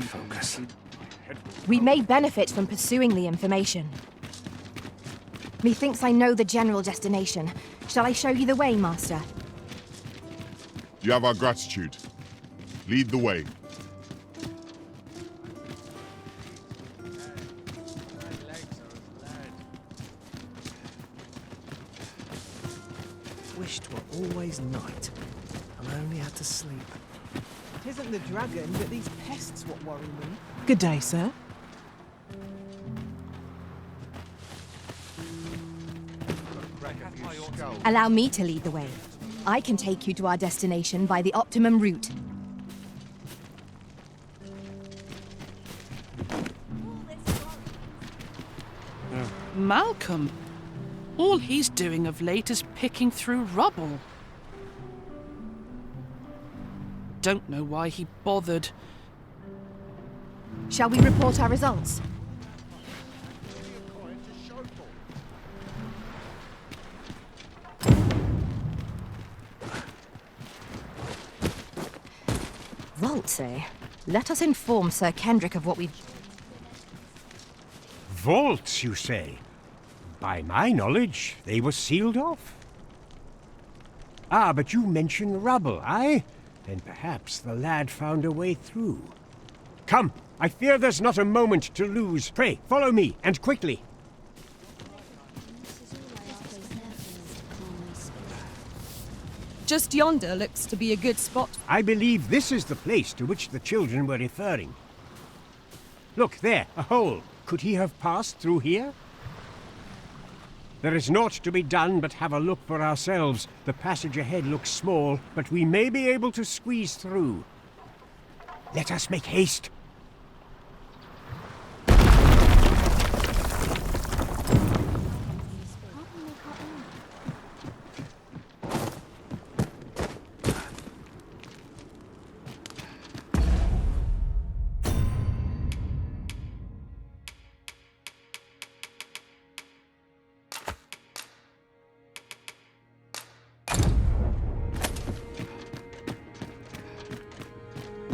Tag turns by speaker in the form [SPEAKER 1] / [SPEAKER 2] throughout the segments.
[SPEAKER 1] focus.
[SPEAKER 2] We may benefit from pursuing the information. Methinks I know the general destination. Shall I show you the way, Master?
[SPEAKER 3] You have our gratitude. Lead the way.
[SPEAKER 1] Wish 'twere always night, and I only had to sleep.
[SPEAKER 4] It isn't the dragon, but these pests what worry me.
[SPEAKER 5] Good day, sir.
[SPEAKER 2] Allow me to lead the way. I can take you to our destination by the optimum route.
[SPEAKER 5] Malcolm. All he's doing of late is picking through rubble. Don't know why he bothered.
[SPEAKER 2] Shall we report our results? Vaults, eh? Let us inform Sir Kendrick of what we've...
[SPEAKER 6] Vaults, you say? By my knowledge, they were sealed off. Ah, but you mentioned rubble, aye? Then perhaps the lad found a way through. Come, I fear there's not a moment to lose. Pray, follow me, and quickly.
[SPEAKER 7] Just yonder looks to be a good spot.
[SPEAKER 6] I believe this is the place to which the children were referring. Look, there, a hole. Could he have passed through here? There is naught to be done but have a look for ourselves. The passage ahead looks small, but we may be able to squeeze through. Let us make haste.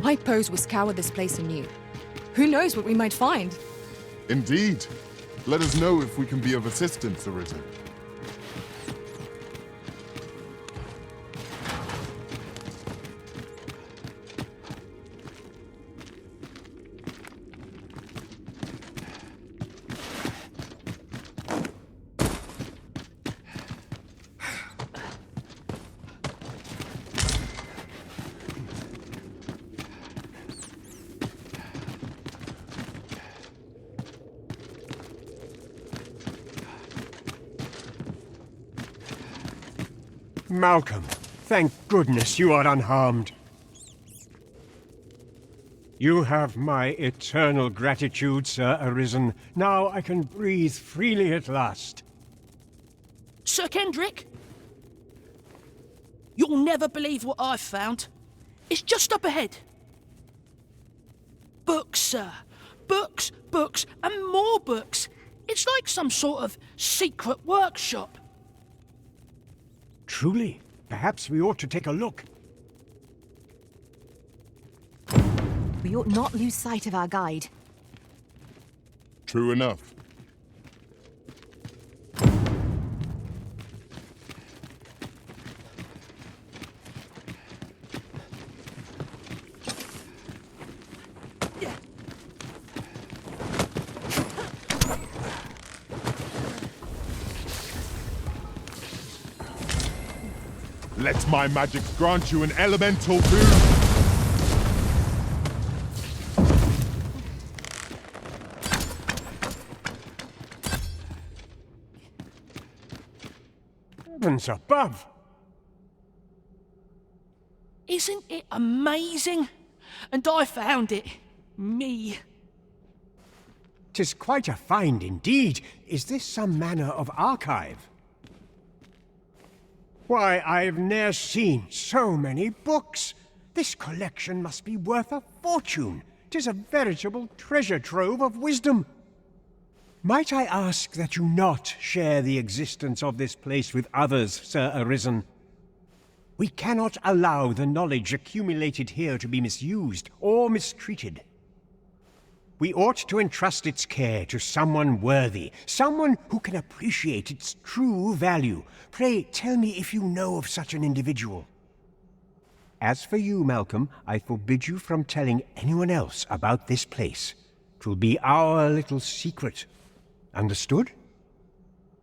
[SPEAKER 7] I pose we scour this place anew. Who knows what we might find?
[SPEAKER 3] Indeed. Let us know if we can be of assistance, Arisen.
[SPEAKER 6] Malcolm, thank goodness you are unharmed. You have my eternal gratitude, Sir Arisen. Now I can breathe freely at last.
[SPEAKER 5] Sir Kendrick? You'll never believe what I've found. It's just up ahead. Books, sir. Books, books, and more books. It's like some sort of secret workshop.
[SPEAKER 6] Truly, perhaps we ought to take a look.
[SPEAKER 2] We ought not lose sight of our guide.
[SPEAKER 3] True enough. Let my magic grant you an elemental boon!
[SPEAKER 6] Heavens above!
[SPEAKER 5] Isn't it amazing? And I found it. Me.
[SPEAKER 6] 'Tis quite a find indeed. Is this some manner of archive? Why, I've ne'er seen so many books. This collection must be worth a fortune. 'Tis a veritable treasure trove of wisdom. Might I ask that you not share the existence of this place with others, Sir Arisen? We cannot allow the knowledge accumulated here to be misused or mistreated. We ought to entrust its care to someone worthy, someone who can appreciate its true value. Pray tell me if you know of such an individual. As for you, Malcolm, I forbid you from telling anyone else about this place. 'Twill be our little secret. Understood?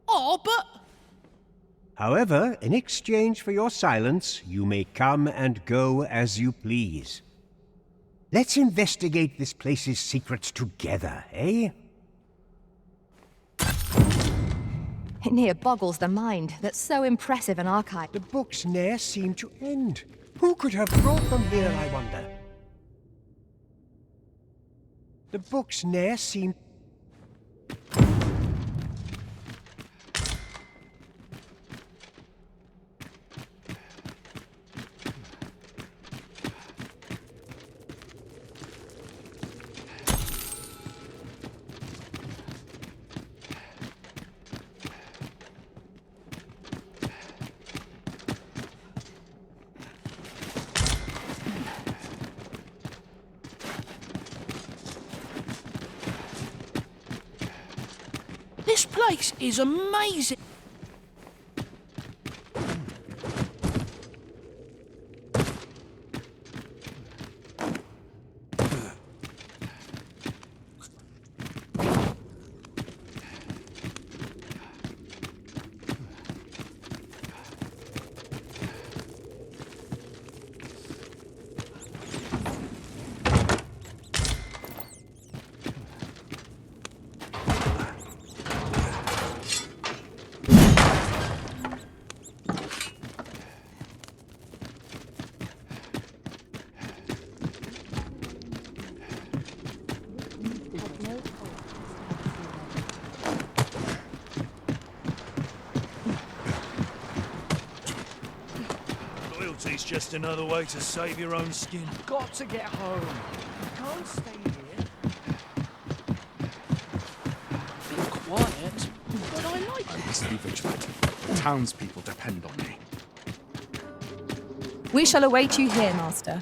[SPEAKER 5] Oh, but...
[SPEAKER 6] However, in exchange for your silence, you may come and go as you please. Let's investigate this place's secrets together, eh?
[SPEAKER 2] It near boggles the mind. That's so impressive an archive.
[SPEAKER 6] The books ne'er seem to end. Who could have brought them here, I wonder? The books ne'er seem...
[SPEAKER 5] This place is amazing.
[SPEAKER 8] Loyalty's just another way to save your own skin.
[SPEAKER 1] Got to get home. You can't stay here.
[SPEAKER 9] Bit quiet, but I like it.
[SPEAKER 1] It's the Richmond. The townspeople depend on me.
[SPEAKER 7] We shall await you here, Master.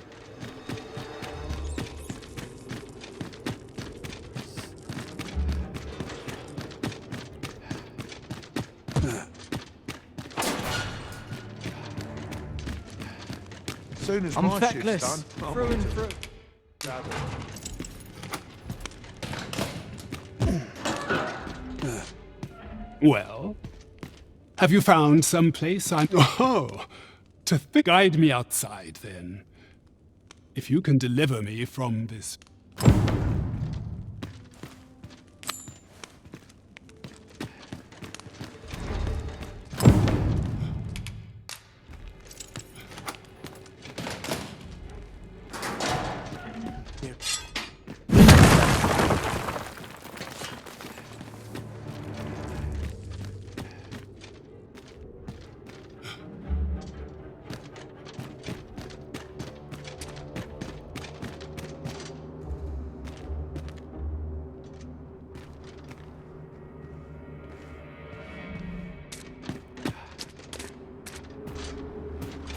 [SPEAKER 8] As soon as
[SPEAKER 1] I'm
[SPEAKER 8] my shift's
[SPEAKER 1] feckless,
[SPEAKER 8] done,
[SPEAKER 1] through and through.
[SPEAKER 10] Well, have you found some place I'm... Oh, guide me outside, then. If you can deliver me from this...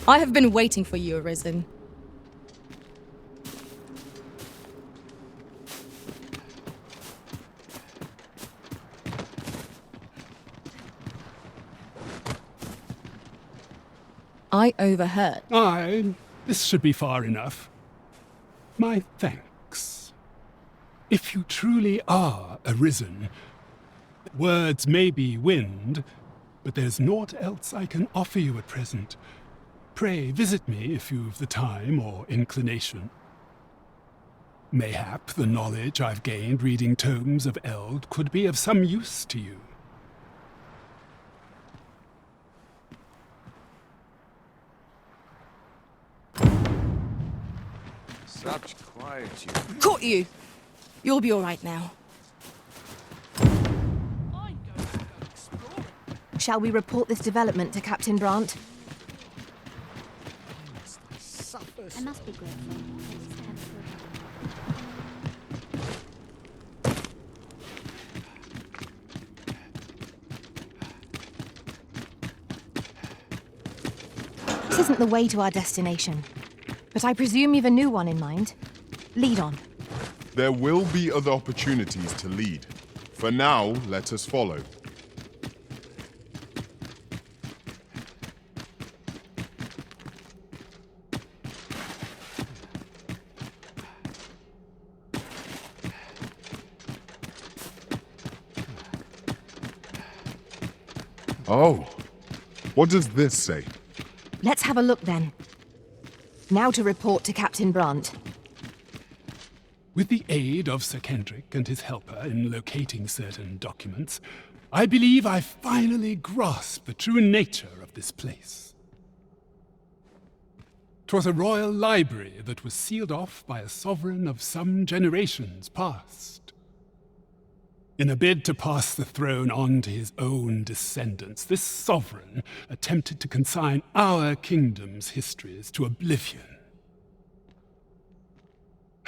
[SPEAKER 7] I have been waiting for you, Arisen. I overheard.
[SPEAKER 10] This should be far enough. My thanks. If you truly are Arisen, words may be wind, but there's naught else I can offer you at present. Pray visit me if you've the time or inclination. Mayhap the knowledge I've gained reading tomes of Eld could be of some use to you.
[SPEAKER 8] Such quietude.
[SPEAKER 7] Caught you! You'll be all right now.
[SPEAKER 5] I'm going to go exploring.
[SPEAKER 2] Shall we report this development to Captain Brandt?
[SPEAKER 11] I must be grateful.
[SPEAKER 2] This isn't the way to our destination, but I presume you've a new one in mind. Lead on.
[SPEAKER 3] There will be other opportunities to lead. For now, let us follow. Oh, what does this say?
[SPEAKER 2] Let's have a look then. Now to report to Captain Brandt.
[SPEAKER 10] With the aid of Sir Kendrick and his helper in locating certain documents, I believe I finally grasped the true nature of this place. 'Twas a royal library that was sealed off by a sovereign of some generations past. In a bid to pass the throne on to his own descendants, this sovereign attempted to consign our kingdom's histories to oblivion.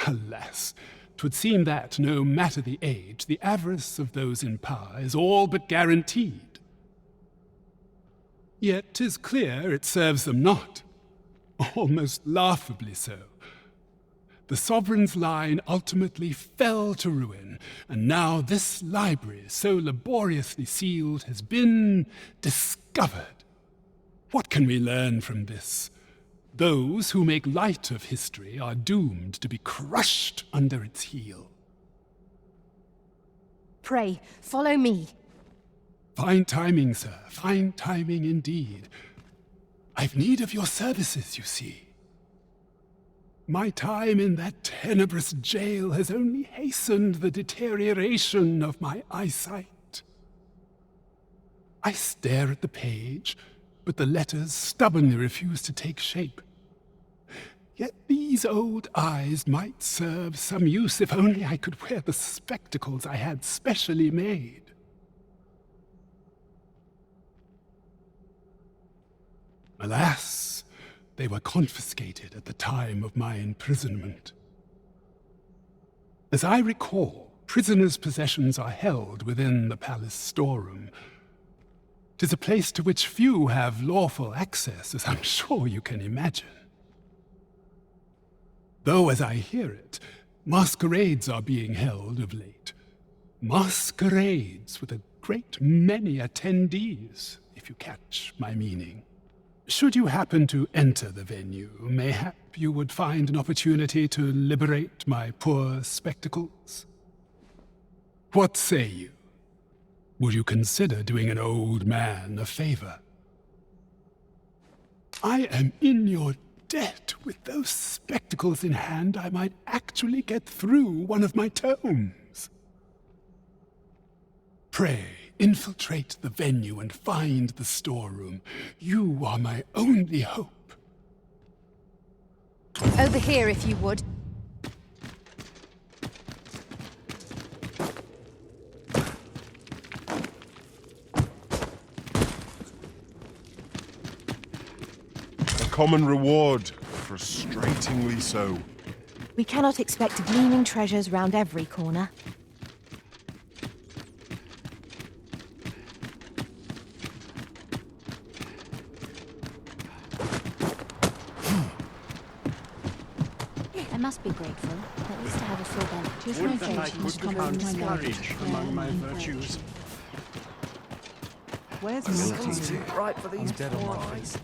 [SPEAKER 10] Alas, 'twould seem that, no matter the age, the avarice of those in power is all but guaranteed. Yet 'tis clear it serves them not, almost laughably so. The sovereign's line ultimately fell to ruin, and now this library, so laboriously sealed, has been discovered. What can we learn from this? Those who make light of history are doomed to be crushed under its heel.
[SPEAKER 2] Pray, follow me.
[SPEAKER 10] Fine timing, sir. Fine timing indeed. I've need of your services, you see. My time in that tenebrous jail has only hastened the deterioration of my eyesight. I stare at the page, but the letters stubbornly refuse to take shape. Yet these old eyes might serve some use if only I could wear the spectacles I had specially made. Alas, they were confiscated at the time of my imprisonment. As I recall, prisoners' possessions are held within the palace storeroom. 'Tis a place to which few have lawful access, as I'm sure you can imagine. Though, as I hear it, masquerades are being held of late. Masquerades with a great many attendees, if you catch my meaning. Should you happen to enter the venue, mayhap you would find an opportunity to liberate my poor spectacles? What say you? Would you consider doing an old man a favor? I am in your debt. With those spectacles in hand, I might actually get through one of my tomes. Pray, infiltrate the venue and find the storeroom. You are my only hope.
[SPEAKER 2] Over here, if you would.
[SPEAKER 3] Common reward, frustratingly so.
[SPEAKER 2] We cannot expect gleaming treasures round every corner.
[SPEAKER 11] I must be grateful, at least to have a full belly. Tis my
[SPEAKER 6] Would that I
[SPEAKER 11] fate
[SPEAKER 6] could
[SPEAKER 11] must come
[SPEAKER 6] count
[SPEAKER 11] from my lord.
[SPEAKER 6] courage among my virtues.
[SPEAKER 4] Where's my
[SPEAKER 1] Right for these poor eyes.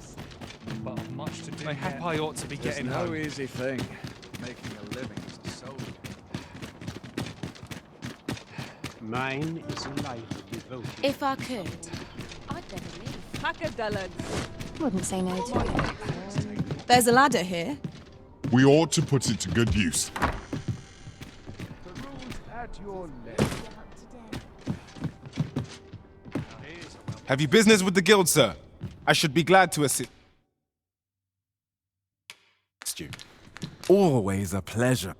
[SPEAKER 8] But much to do.
[SPEAKER 12] Mayhap I ought to be getting
[SPEAKER 8] no
[SPEAKER 12] home.
[SPEAKER 8] easy thing. Making a living is so.
[SPEAKER 6] Mine is a life devoted.
[SPEAKER 11] If I could, I'd better leave.
[SPEAKER 4] Macadullards?
[SPEAKER 11] Wouldn't say no to it.
[SPEAKER 7] There's a ladder here.
[SPEAKER 3] We ought to put it to good use.
[SPEAKER 8] The rules at your left.
[SPEAKER 12] Have you business with the guild, sir? I should be glad to assist you.
[SPEAKER 1] Always a pleasure.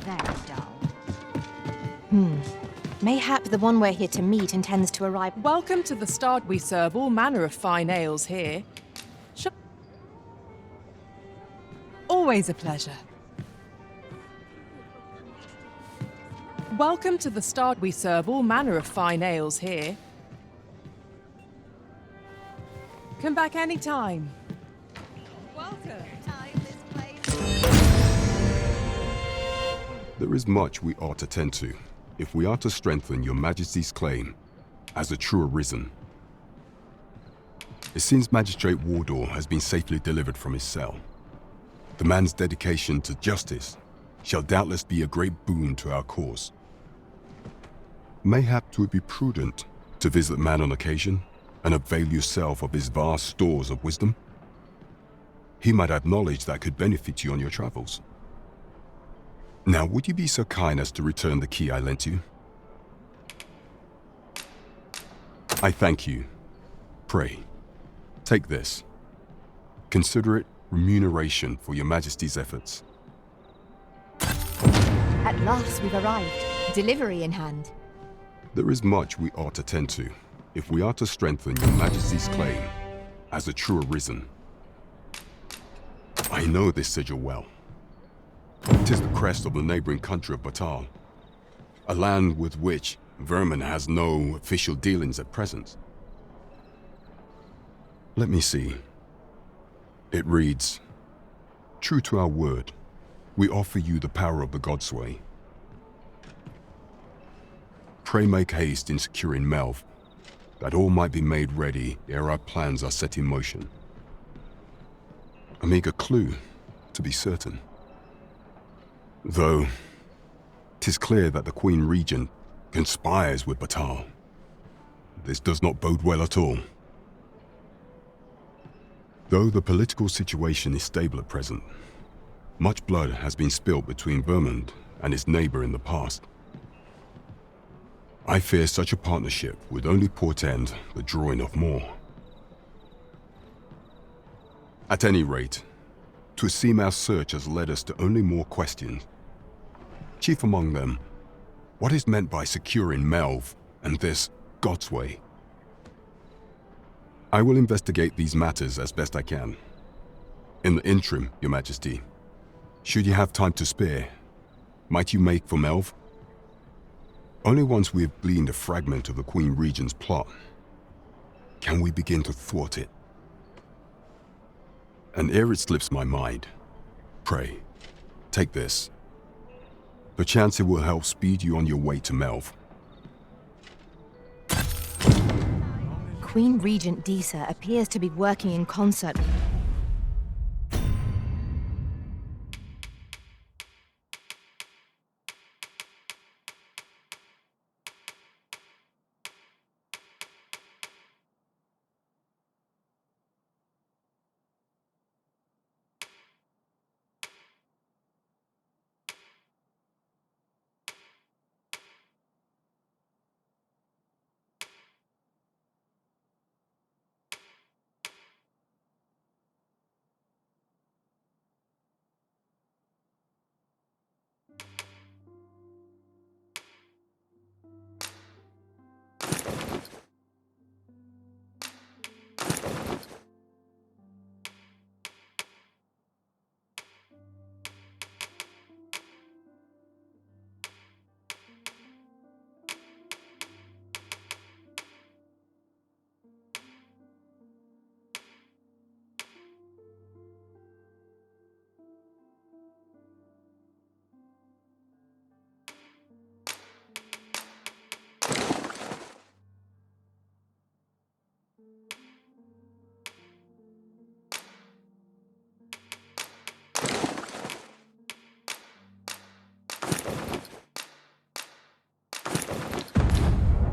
[SPEAKER 2] Very dull. Mayhap the one we're here to meet intends to arrive.
[SPEAKER 4] Welcome to the start. We serve all manner of fine ales here. Always a pleasure. Welcome to the start. We serve all manner of fine ales here. Come back anytime.
[SPEAKER 13] There is much we ought to tend to, if we are to strengthen your Majesty's claim as a true arisen. It seems Magistrate Wardor has been safely delivered from his cell. The man's dedication to justice shall doubtless be a great boon to our cause. Mayhap 'twould be prudent to visit the man on occasion and avail yourself of his vast stores of wisdom. He might have knowledge that could benefit you on your travels. Now, would you be so kind as to return the key I lent you? I thank you. Pray, take this. Consider it remuneration for your Majesty's efforts.
[SPEAKER 2] At last we've arrived. Delivery in hand.
[SPEAKER 13] There is much we ought to tend to, if we are to strengthen your Majesty's claim as a true arisen. I know this sigil well. 'Tis the crest of the neighboring country of Batal, a land with which Vermin has no official dealings at present. Let me see. It reads, "True to our word, we offer you the power of the Godsway. Pray make haste in securing Melv, that all might be made ready ere our plans are set in motion." A meager clue, to be certain. Though, 'tis clear that the Queen Regent conspires with Batal. This does not bode well at all. Though the political situation is stable at present, much blood has been spilled between Vermund and its neighbor in the past. I fear such a partnership would only portend the drawing of more. At any rate, 'twould seem our search has led us to only more questions. Chief among them, what is meant by securing Melv and this Godsway? I will investigate these matters as best I can. In the interim, Your Majesty, should you have time to spare, might you make for Melv? Only once we have gleaned a fragment of the Queen Regent's plot can we begin to thwart it. And ere it slips my mind, pray, take this. Perchance it will help speed you on your way to Melv.
[SPEAKER 2] Queen Regent Disa appears to be working in concert.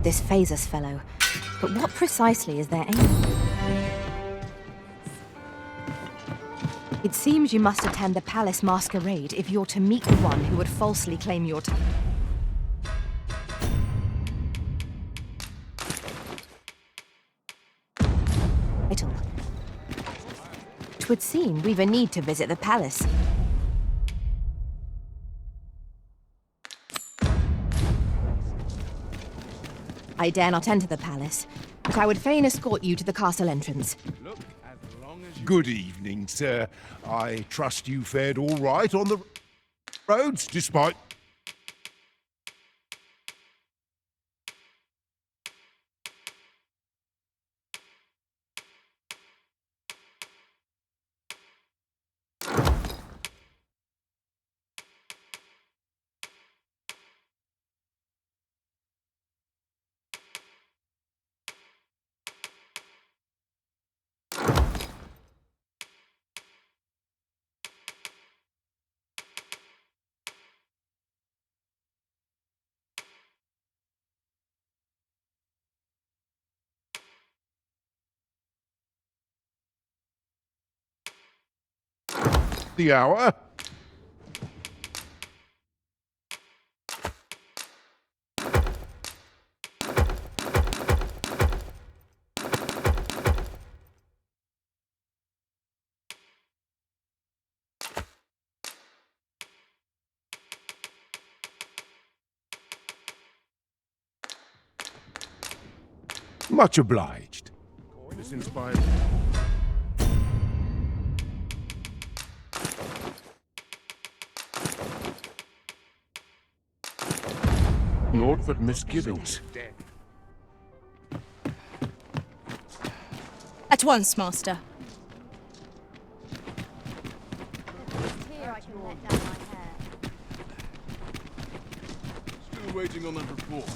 [SPEAKER 2] This Phasus fellow. But what precisely is their aim? It seems you must attend the palace masquerade if you're to meet the one who would falsely claim your title. Twould seem we've a need to visit the palace. I dare not enter the palace, but I would fain escort you to the castle entrance.
[SPEAKER 14] Good evening, sir. I trust you fared all right on the roads, despite... the hour. Much obliged. This inspired. Naught but misgivings.
[SPEAKER 7] At once, Master.
[SPEAKER 11] Here I can let down my hair.
[SPEAKER 15] Still waiting on that report.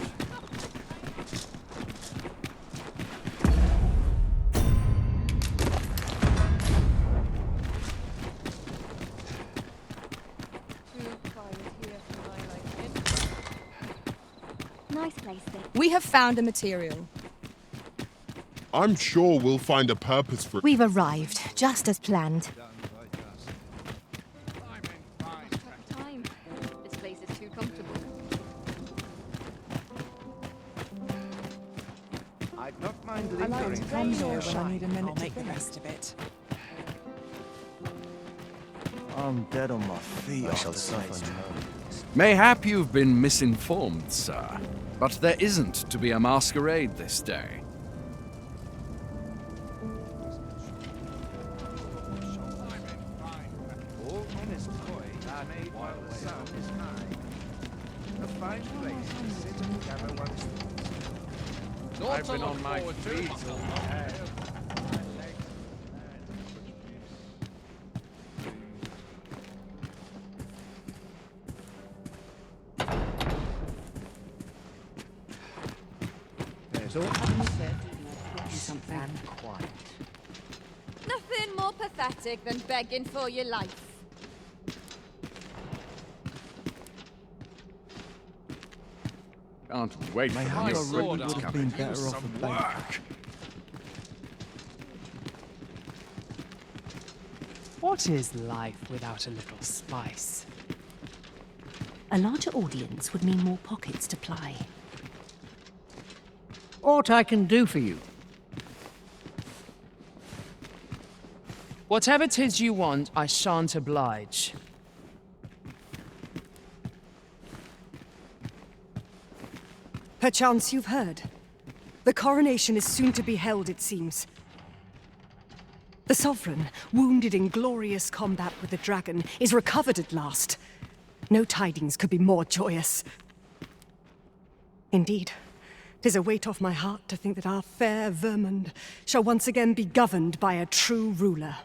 [SPEAKER 11] Nice place there.
[SPEAKER 7] We have found a material.
[SPEAKER 3] I'm sure we'll find a purpose for it.
[SPEAKER 2] We've arrived, just as planned.
[SPEAKER 11] Time. This place is too comfortable.
[SPEAKER 1] I'd not mind
[SPEAKER 4] I like to come here when I
[SPEAKER 1] shine.
[SPEAKER 4] need a minute
[SPEAKER 1] I'll
[SPEAKER 4] to
[SPEAKER 1] make the
[SPEAKER 4] think.
[SPEAKER 1] best of it. I'm dead on my feet. I shall suffer no.
[SPEAKER 16] Mayhap you've been misinformed, sir. But there isn't to be a masquerade this day.
[SPEAKER 1] All honest toys are made while the sun is high. A fine place to sit and gather one's thoughts. I've been on my feet all day. There's all something quiet.
[SPEAKER 11] Nothing more pathetic than begging for your life.
[SPEAKER 16] Can't wait
[SPEAKER 1] My
[SPEAKER 16] for
[SPEAKER 1] high
[SPEAKER 16] my
[SPEAKER 1] sword
[SPEAKER 16] equipment
[SPEAKER 1] would have
[SPEAKER 16] coming.
[SPEAKER 1] been better off a bank.
[SPEAKER 17] What is life without a little spice?
[SPEAKER 2] A larger audience would mean more pockets to ply.
[SPEAKER 17] Aught I can do for you? Whatever 'tis you want, I shan't oblige.
[SPEAKER 18] Perchance you've heard. The coronation is soon to be held, it seems. The Sovereign, wounded in glorious combat with the dragon, is recovered at last. No tidings could be more joyous. Indeed, 'tis a weight off my heart to think that our fair Vermund shall once again be governed by a true ruler.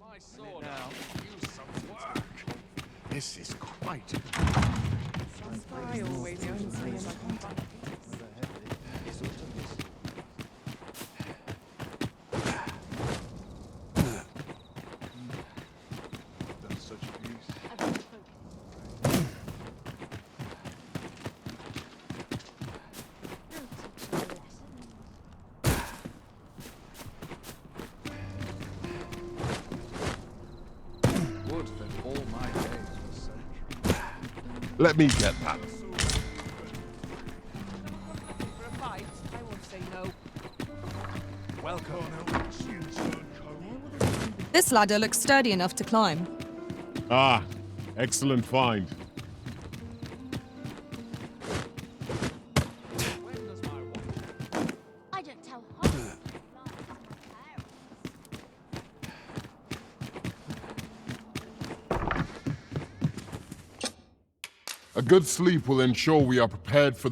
[SPEAKER 15] My sword now. Use some work.
[SPEAKER 14] This is quite.
[SPEAKER 4] I always owns me in my combat.
[SPEAKER 15] Done such abuse.
[SPEAKER 16] Would that all my days were so.
[SPEAKER 3] Let me get that.
[SPEAKER 4] For a fight, I won't say no.
[SPEAKER 15] Welcome.
[SPEAKER 7] This ladder looks sturdy enough to climb.
[SPEAKER 3] Ah, excellent find.
[SPEAKER 11] I don't tell her.
[SPEAKER 3] A good sleep will ensure we are prepared for...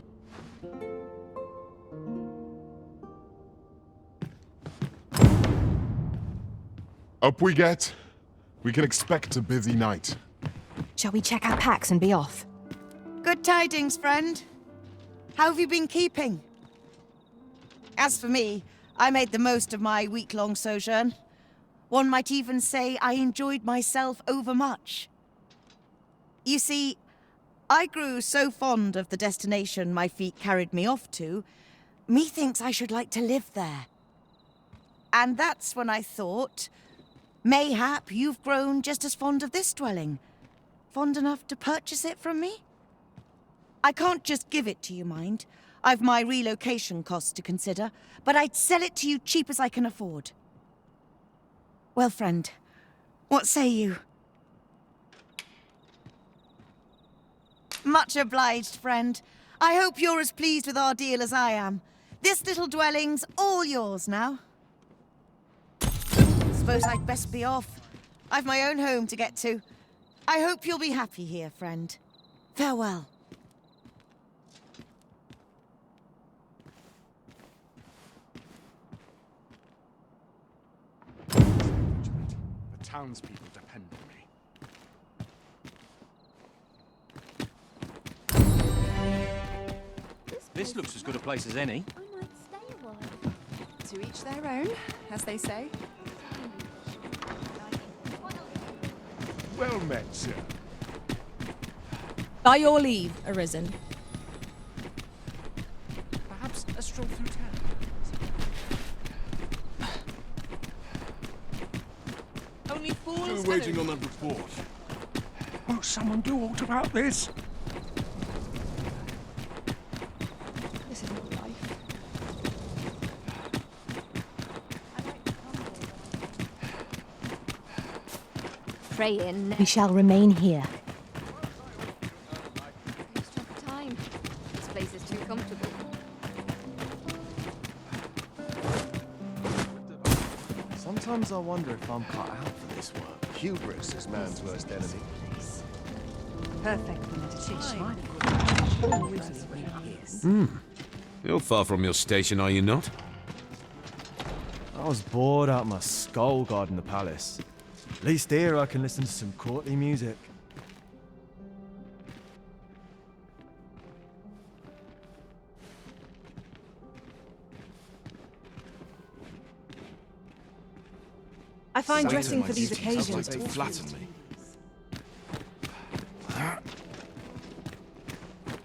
[SPEAKER 3] Up we get. We can expect a busy night.
[SPEAKER 2] Shall we check our packs and be off?
[SPEAKER 19] Good tidings, friend. How have you been keeping? As for me, I made the most of my week-long sojourn. One might even say I enjoyed myself overmuch. You see, I grew so fond of the destination my feet carried me off to, methinks I should like to live there. And that's when I thought, Mayhap you've grown just as fond of this dwelling. Fond enough to purchase it from me? I can't just give it to you, mind. I've my relocation costs to consider, but I'd sell it to you cheap as I can afford. Well, friend, what say you? Much obliged, friend. I hope you're as pleased with our deal as I am. This little dwelling's all yours now. Suppose I'd best be off. I've my own home to get to. I hope you'll be happy here, friend. Farewell.
[SPEAKER 16] The townspeople depend on me.
[SPEAKER 9] This looks as good a place as any.
[SPEAKER 11] I might stay a while.
[SPEAKER 7] To each their own, as they say.
[SPEAKER 14] Well met, sir.
[SPEAKER 7] By your leave, Arisen.
[SPEAKER 9] Perhaps a stroll through town. Only fools.
[SPEAKER 15] Still waiting on that report. Won't someone do aught about this?
[SPEAKER 7] This is not life.
[SPEAKER 11] Praying.
[SPEAKER 2] We shall remain here.
[SPEAKER 11] Lose track of time. This place is too comfortable.
[SPEAKER 20] Sometimes I wonder if I'm cut out for this work.
[SPEAKER 14] Hubris is man's worst enemy.
[SPEAKER 4] Perfect for meditation.
[SPEAKER 21] You're far from your station, are you not?
[SPEAKER 20] I was bored out my skull guarding the palace. At least here I can listen to some courtly music.
[SPEAKER 4] I find dressing for these occasions
[SPEAKER 21] They flatten me.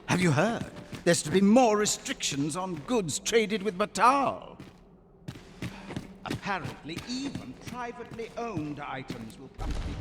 [SPEAKER 22] Have you heard? There's to be more restrictions on goods traded with Batal. Apparently, even privately owned items will come to be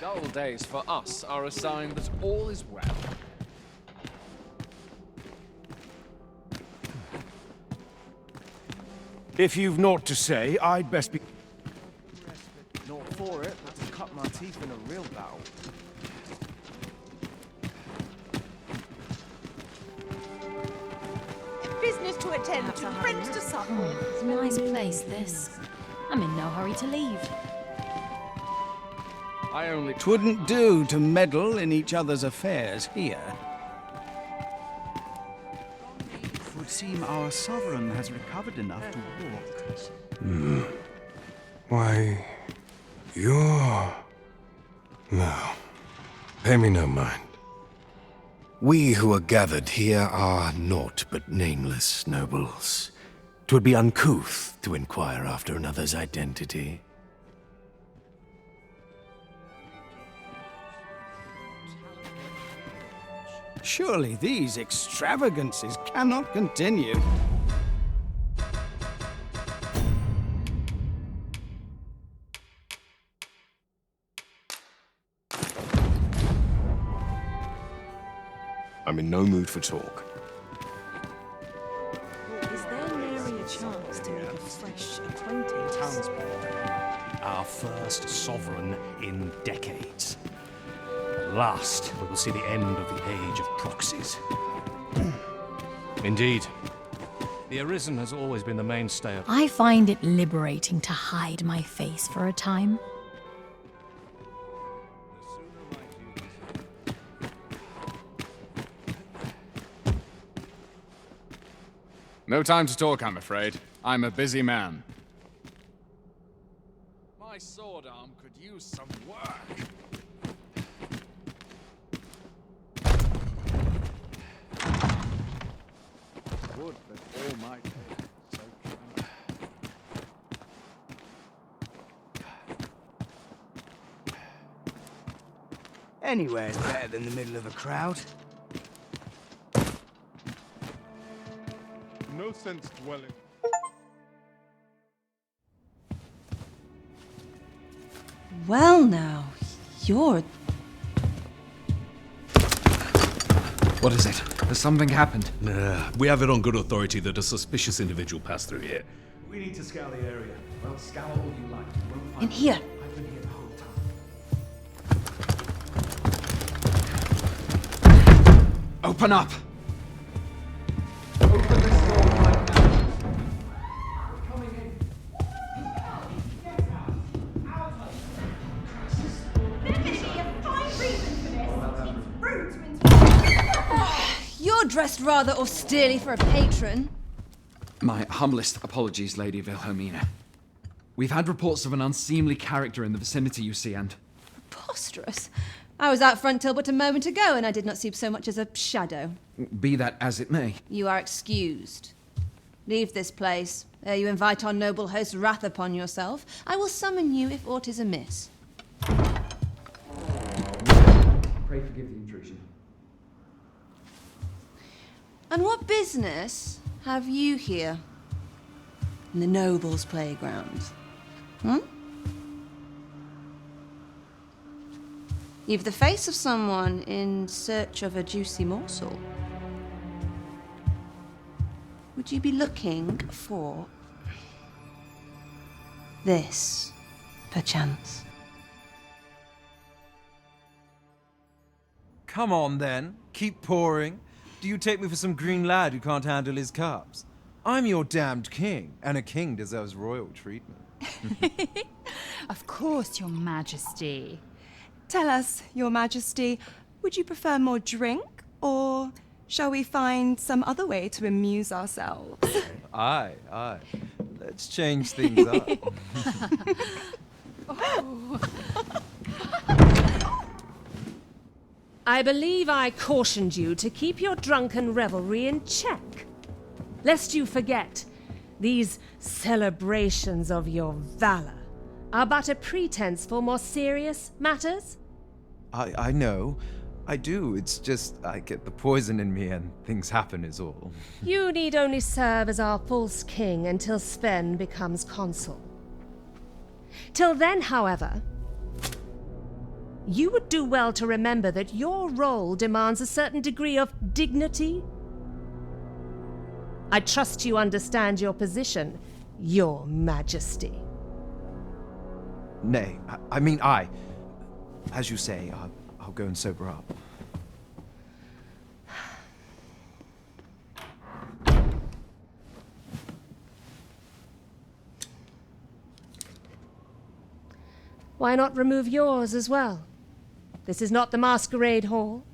[SPEAKER 16] Dull days for us are a sign that all is well.
[SPEAKER 14] If you've naught to say, I'd best be...
[SPEAKER 20] Not for it, but to cut my teeth in a real battle.
[SPEAKER 19] Business to attend to, friends to supper.
[SPEAKER 11] It's a nice place, this. I'm in no hurry to leave.
[SPEAKER 16] I only...
[SPEAKER 22] 'Twouldn't do to meddle in each other's affairs here. It would seem our sovereign has recovered enough to walk.
[SPEAKER 13] Why, you're... No, pay me no mind.
[SPEAKER 23] We who are gathered here are naught but nameless nobles. 'Twould be uncouth to inquire after another's identity.
[SPEAKER 22] Surely these extravagances cannot continue.
[SPEAKER 14] I'm in no mood for talk.
[SPEAKER 4] Is there nary a chance to make a fresh acquaintance?
[SPEAKER 24] Our first sovereign in decades. At last, we will see the end of the age of proxies. Indeed. The Arisen has always been the mainstay of...
[SPEAKER 25] I find it liberating to hide my face for a time.
[SPEAKER 16] No time to talk, I'm afraid. I'm a busy man. My sword arm could use some work.
[SPEAKER 5] Anywhere's better than the middle of a crowd.
[SPEAKER 3] No sense dwelling.
[SPEAKER 4] Well now, you're...
[SPEAKER 16] What is it? Has something happened?
[SPEAKER 21] We have it on good authority that a suspicious individual passed through here.
[SPEAKER 22] We need to scour the area. Well, scour all you like. You won't find
[SPEAKER 4] In here.
[SPEAKER 22] I've been here the whole time.
[SPEAKER 16] Open up!
[SPEAKER 22] Open this door right now. We're coming in.
[SPEAKER 4] You're dressed rather austerely for a patron.
[SPEAKER 16] My humblest apologies, Lady Wilhelmina. We've had reports of an unseemly character in the vicinity, you see, and...
[SPEAKER 4] Preposterous. I was out front till but a moment ago, and I did not see so much as a shadow.
[SPEAKER 16] Be that as it may.
[SPEAKER 4] You are excused. Leave this place, ere you invite our noble host's wrath upon yourself. I will summon you if aught is amiss.
[SPEAKER 16] Pray forgive the intrusion.
[SPEAKER 4] And what business have you here? In the nobles' playground? Hmm? You've the face of someone in search of a juicy morsel. Would you be looking for this, perchance?
[SPEAKER 20] Come on, then. Keep pouring. Do you take me for some green lad who can't handle his cups? I'm your damned king, and a king deserves royal treatment.
[SPEAKER 6] Of course, Your Majesty.
[SPEAKER 8] Tell us, Your Majesty, would you prefer more drink, or shall we find some other way to amuse ourselves?
[SPEAKER 20] Aye, aye. Let's change things up.
[SPEAKER 10] I believe I cautioned you to keep your drunken revelry in check. Lest you forget, these celebrations of your valor are but a pretense for more serious matters.
[SPEAKER 20] I know. I do. It's just I get the poison in me and things happen is all.
[SPEAKER 10] You need only serve as our false king until Sven becomes consul. Till then, however, you would do well to remember that your role demands a certain degree of dignity. I trust you understand your position, Your Majesty.
[SPEAKER 20] Nay, I mean I. As you say, I'll go and sober up.
[SPEAKER 10] Why not remove yours as well? This is not the masquerade hall,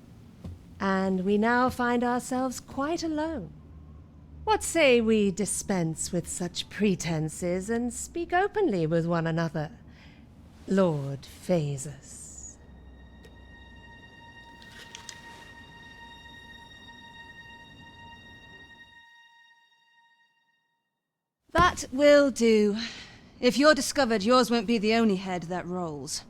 [SPEAKER 10] and we now find ourselves quite alone. What say we dispense with such pretenses and speak openly with one another, Lord Phasus?
[SPEAKER 4] That will do. If you're discovered, yours won't be the only head that rolls.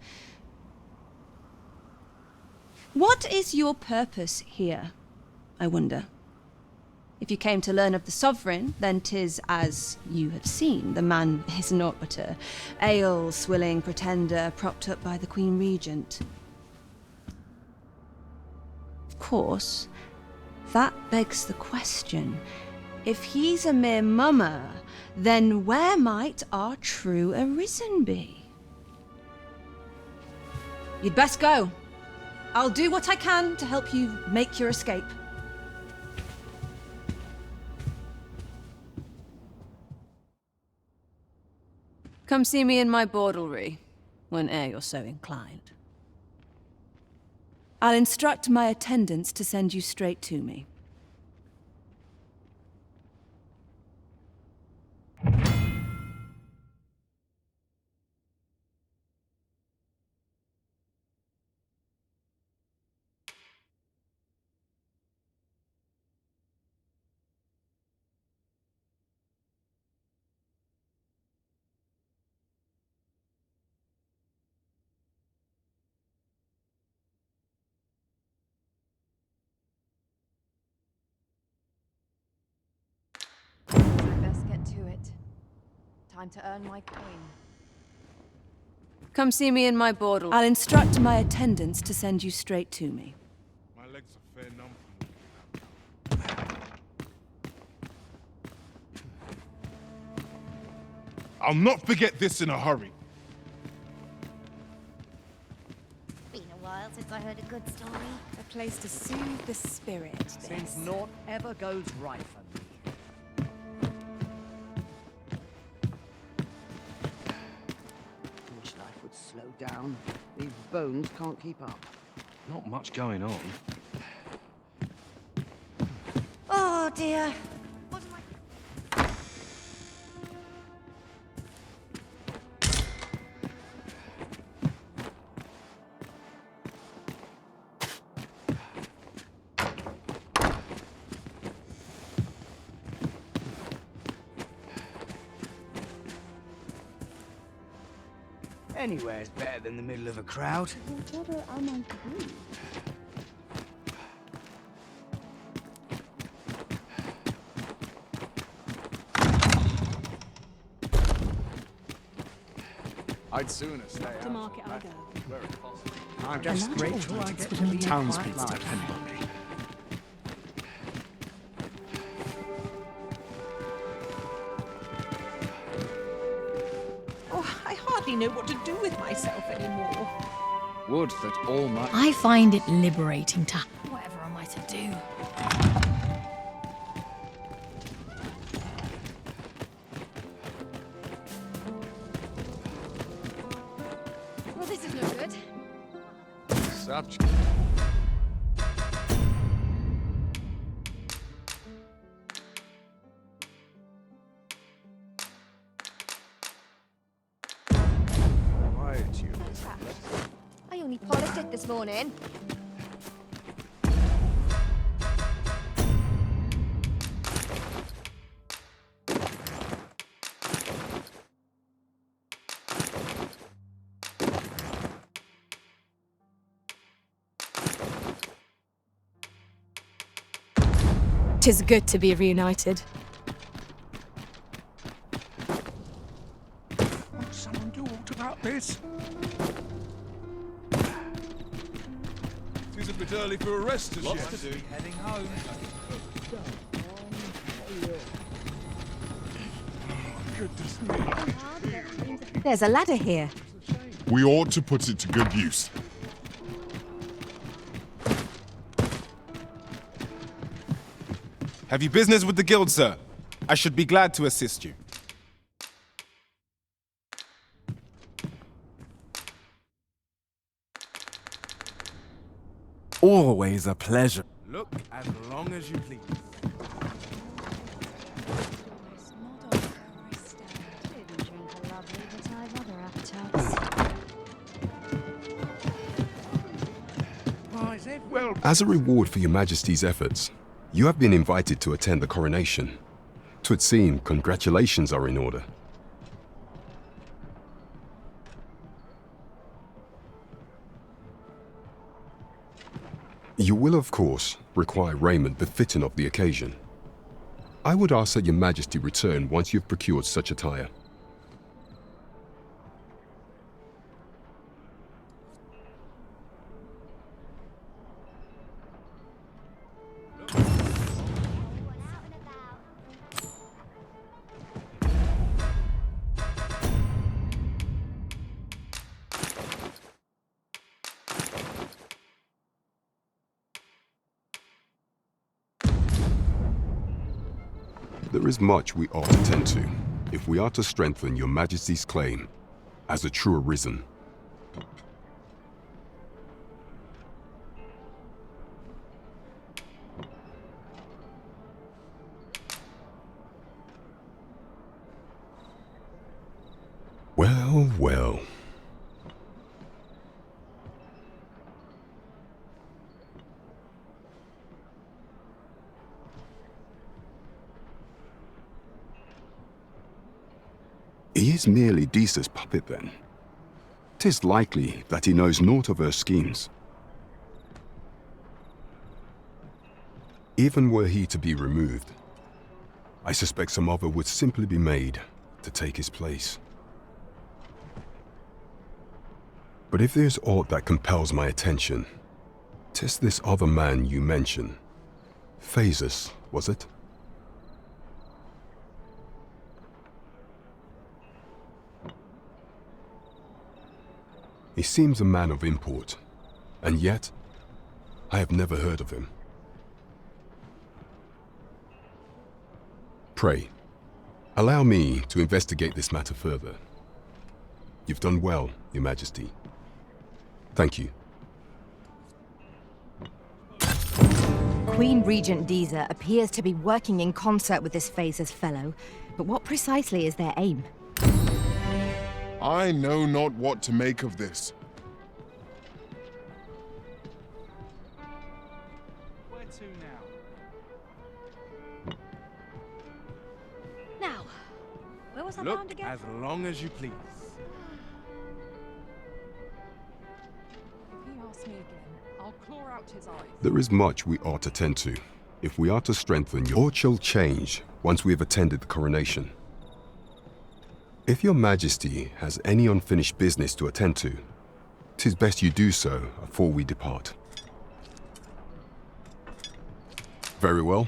[SPEAKER 4] What is your purpose here, I wonder? If you came to learn of the Sovereign, then 'tis as you have seen. The man is naught but a ale-swilling pretender propped up by the Queen Regent. Of course, that begs the question. If he's a mere mummer, then where might our true Arisen be? You'd best go. I'll do what I can to help you make your escape. Come see me in my bordlery, whene'er you're so inclined. I'll instruct my attendants to send you straight to me.
[SPEAKER 2] Time to earn my coin.
[SPEAKER 4] Come see me in my bordel. I'll instruct my attendants to send you straight to me.
[SPEAKER 3] My legs are fair numb. I'll not forget this in a hurry.
[SPEAKER 11] Been a while since I heard a good story.
[SPEAKER 8] A place to soothe the spirit.
[SPEAKER 1] Since naught ever goes right for me. Wish life would slow down. These bones can't keep up.
[SPEAKER 24] Not much going on.
[SPEAKER 11] Oh dear.
[SPEAKER 5] Anywhere's better than the middle of a crowd.
[SPEAKER 11] What am I to do?
[SPEAKER 9] I'd sooner stay out.
[SPEAKER 8] To market I go.
[SPEAKER 9] Where it's possible.
[SPEAKER 24] I'm just grateful I get to be townspeople depending on me.
[SPEAKER 2] Oh, I hardly know what to do with myself anymore.
[SPEAKER 16] Would that all my...
[SPEAKER 25] I find it liberating to... Whatever am I to do?
[SPEAKER 2] Well, this is no good.
[SPEAKER 9] Subject. Quiet, you.
[SPEAKER 2] I only polished it this morning.
[SPEAKER 7] Tis good to be reunited.
[SPEAKER 15] Won't someone do aught about this?
[SPEAKER 3] It's a bit early for a rest as
[SPEAKER 24] Lots
[SPEAKER 3] yet.
[SPEAKER 24] to do. Heading home.
[SPEAKER 3] Goodness me.
[SPEAKER 2] There's a ladder here.
[SPEAKER 3] We ought to put it to good use.
[SPEAKER 20] Have you business with the guild, sir? I should be glad to assist you. Always a pleasure. Look as long as you please.
[SPEAKER 13] As a reward for your Majesty's efforts, you have been invited to attend the coronation. 'Twould seem congratulations are in order. You will, of course, require raiment befitting of the occasion. I would ask that your Majesty return once you've procured such attire. There is much we ought to tend to, if we are to strengthen your Majesty's claim as a true arisen. Well, well. He is merely Disa's puppet, then. 'Tis likely that he knows naught of her schemes. Even were he to be removed, I suspect some other would simply be made to to take his place. But if there's aught that compels my attention, 'tis this other man you mention. Phases, was it? He seems a man of import, and yet I have never heard of him. Pray, allow me to investigate this matter further. You've done well, Your Majesty. Thank you.
[SPEAKER 2] Queen Regent Deezer appears to be working in concert with this Phaser's fellow, but what precisely is their aim?
[SPEAKER 3] I know not what to make of this.
[SPEAKER 9] Where to now?
[SPEAKER 11] Now, where was I
[SPEAKER 9] Look
[SPEAKER 11] bound again?
[SPEAKER 9] as long as you please.
[SPEAKER 7] If he asks me again, I'll claw out his eyes.
[SPEAKER 13] There is much we ought to tend to, if we are to strengthen your... Or shall change once we have attended the coronation. If your Majesty has any unfinished business to attend to, 'tis best you do so before we depart. Very well.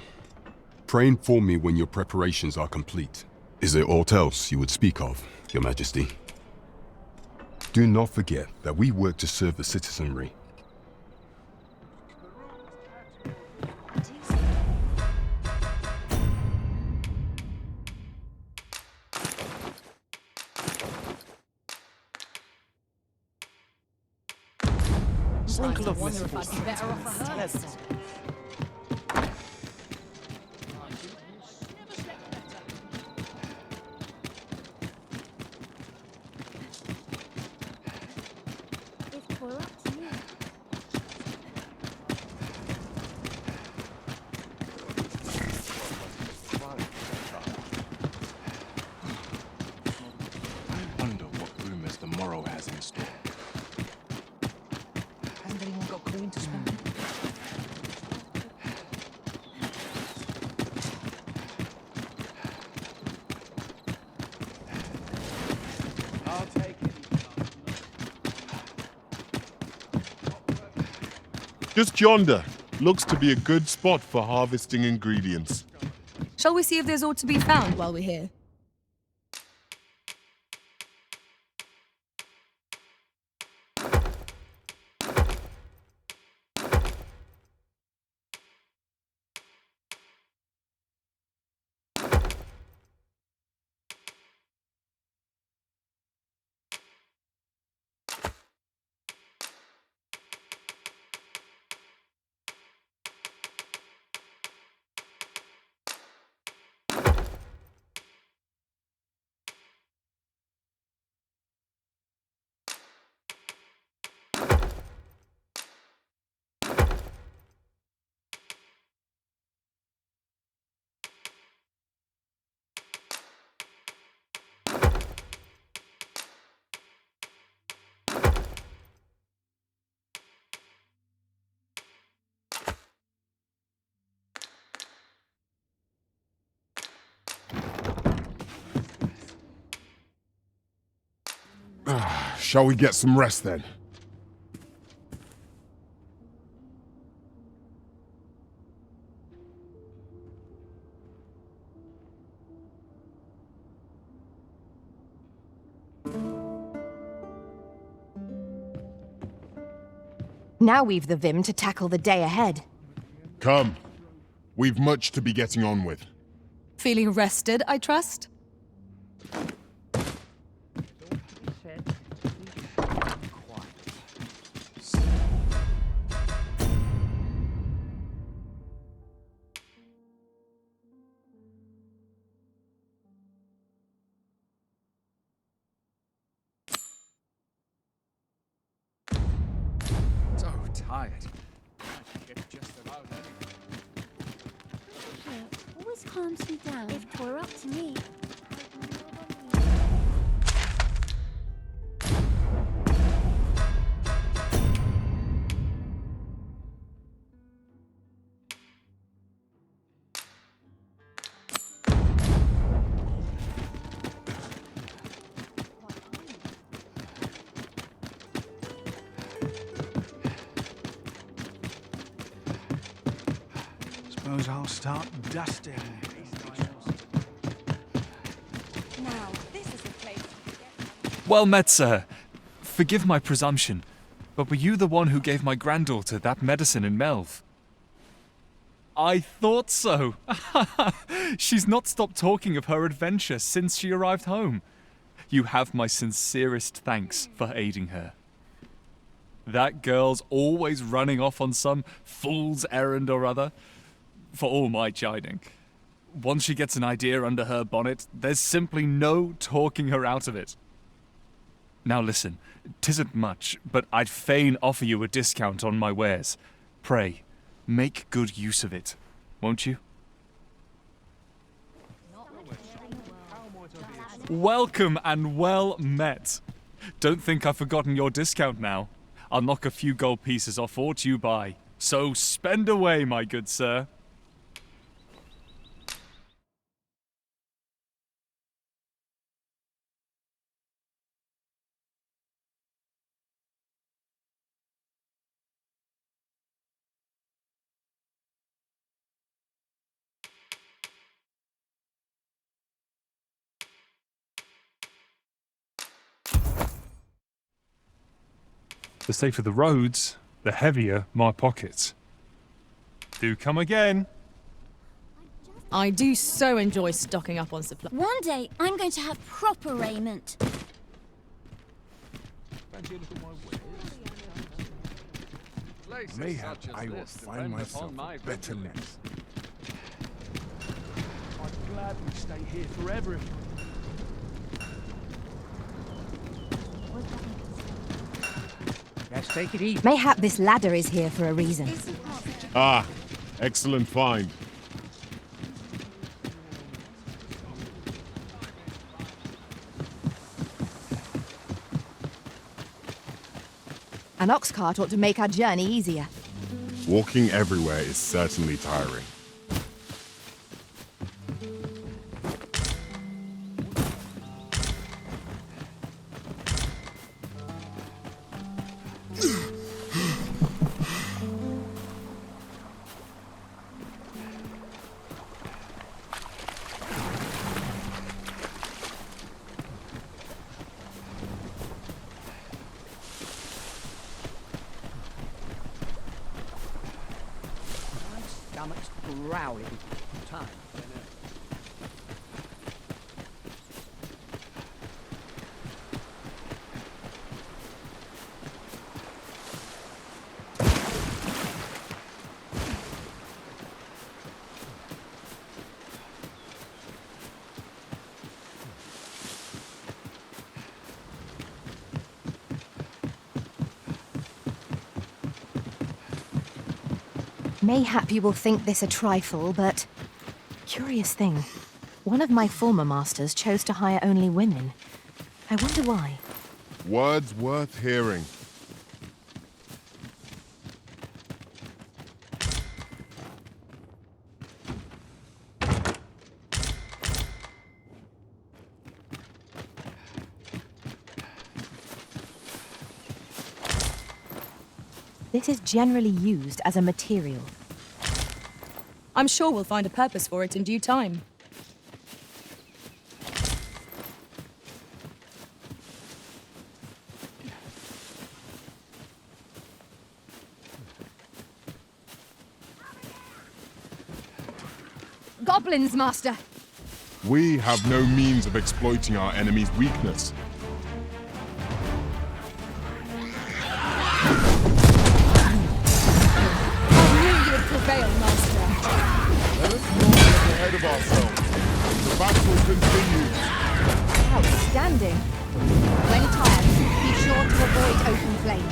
[SPEAKER 13] Pray inform me when your preparations are complete. Is there aught else you would speak of, Your Majesty? Do not forget that we work to serve the citizenry.
[SPEAKER 25] I wonder if I'd be better off a her.
[SPEAKER 11] If we're up to you.
[SPEAKER 9] I wonder what rumors the morrow has in store.
[SPEAKER 1] Hasn't anyone got coin to spend?
[SPEAKER 9] I'll take it.
[SPEAKER 3] Just yonder. Looks to be a good spot for harvesting ingredients.
[SPEAKER 7] Shall we see if there's aught to be found while we're here?
[SPEAKER 3] Shall we get some rest then?
[SPEAKER 2] Now we've the vim to tackle the day ahead.
[SPEAKER 3] Come. We've much to be getting on with.
[SPEAKER 7] Feeling rested, I trust?
[SPEAKER 16] So tired.
[SPEAKER 11] Always calms me down. If 'twere up to me.
[SPEAKER 22] suppose I'll start dusting.
[SPEAKER 8] Now, this is a place.
[SPEAKER 12] Well met, sir. Forgive my presumption, but were you the one who gave my granddaughter that medicine in Melv? I thought so. She's not stopped talking of her adventure since she arrived home. You have my sincerest thanks for aiding her. That girl's always running off on some fool's errand or other, for all my chiding. Once she gets an idea under her bonnet, there's simply no talking her out of it. Now listen, 'tisn't much, but I'd fain offer you a discount on my wares. Pray, make good use of it, won't you? Welcome and well met. Don't think I've forgotten your discount now. I'll knock a few gold pieces off aught you buy. So spend away, my good sir. The safer the roads, the heavier my pockets. Do come again.
[SPEAKER 7] I do so enjoy stocking up on supplies.
[SPEAKER 11] One day, I'm going to have proper raiment.
[SPEAKER 14] Mayhap I will find myself a better nest.
[SPEAKER 15] I'd gladly stay here forever if...
[SPEAKER 1] Let's take it easy.
[SPEAKER 2] Mayhap this ladder is here for a reason.
[SPEAKER 3] Ah, excellent find.
[SPEAKER 2] An ox cart ought to make our journey easier.
[SPEAKER 3] Walking everywhere is certainly tiring.
[SPEAKER 1] Stomach's growling. Time.
[SPEAKER 2] Mayhap you will think this a trifle, but... Curious thing. One of my former masters chose to hire only women. I wonder why.
[SPEAKER 3] Words worth hearing.
[SPEAKER 2] This is generally used as a material.
[SPEAKER 7] I'm sure we'll find a purpose for it in due time.
[SPEAKER 2] Goblins, Master!
[SPEAKER 3] We have no means of exploiting our enemy's weakness.
[SPEAKER 7] Prevail, Master.
[SPEAKER 3] Let us not get ahead of ourselves. The battle continues.
[SPEAKER 2] Outstanding. When tired, be sure to avoid open flame.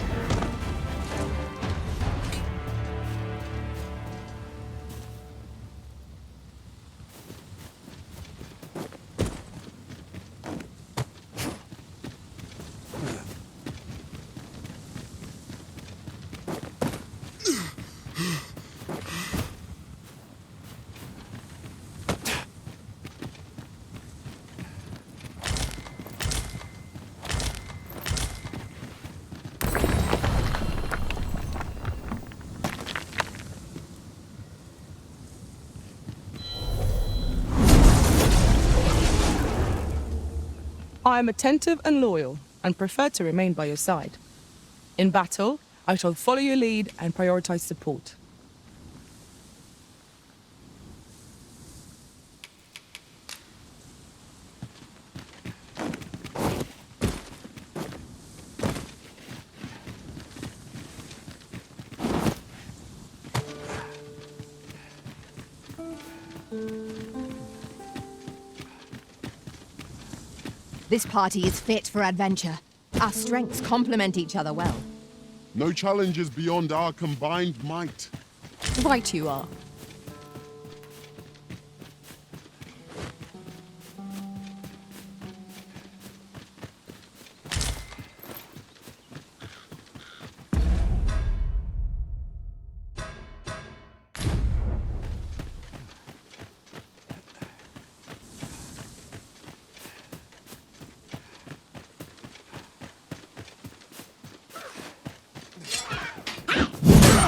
[SPEAKER 17] I am attentive and loyal, and prefer to remain by your side. In battle, I shall follow your lead and prioritize support.
[SPEAKER 2] This party is fit for adventure. Our strengths complement each other well.
[SPEAKER 3] No challenges beyond our combined might.
[SPEAKER 7] Right you are.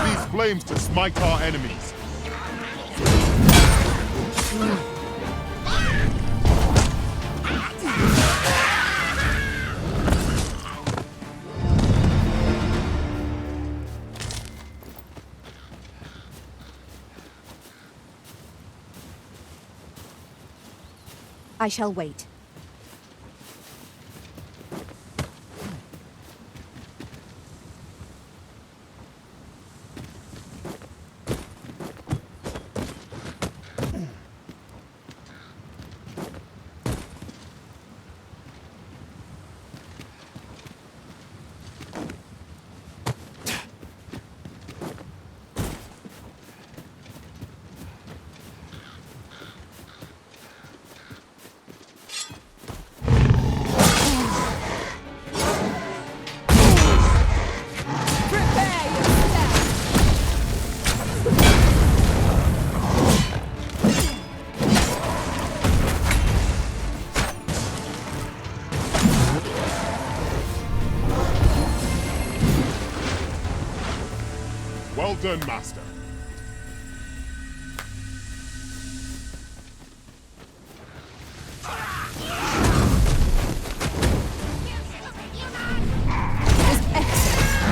[SPEAKER 3] These flames to smite our enemies.
[SPEAKER 2] I shall wait.
[SPEAKER 3] Well done, Master.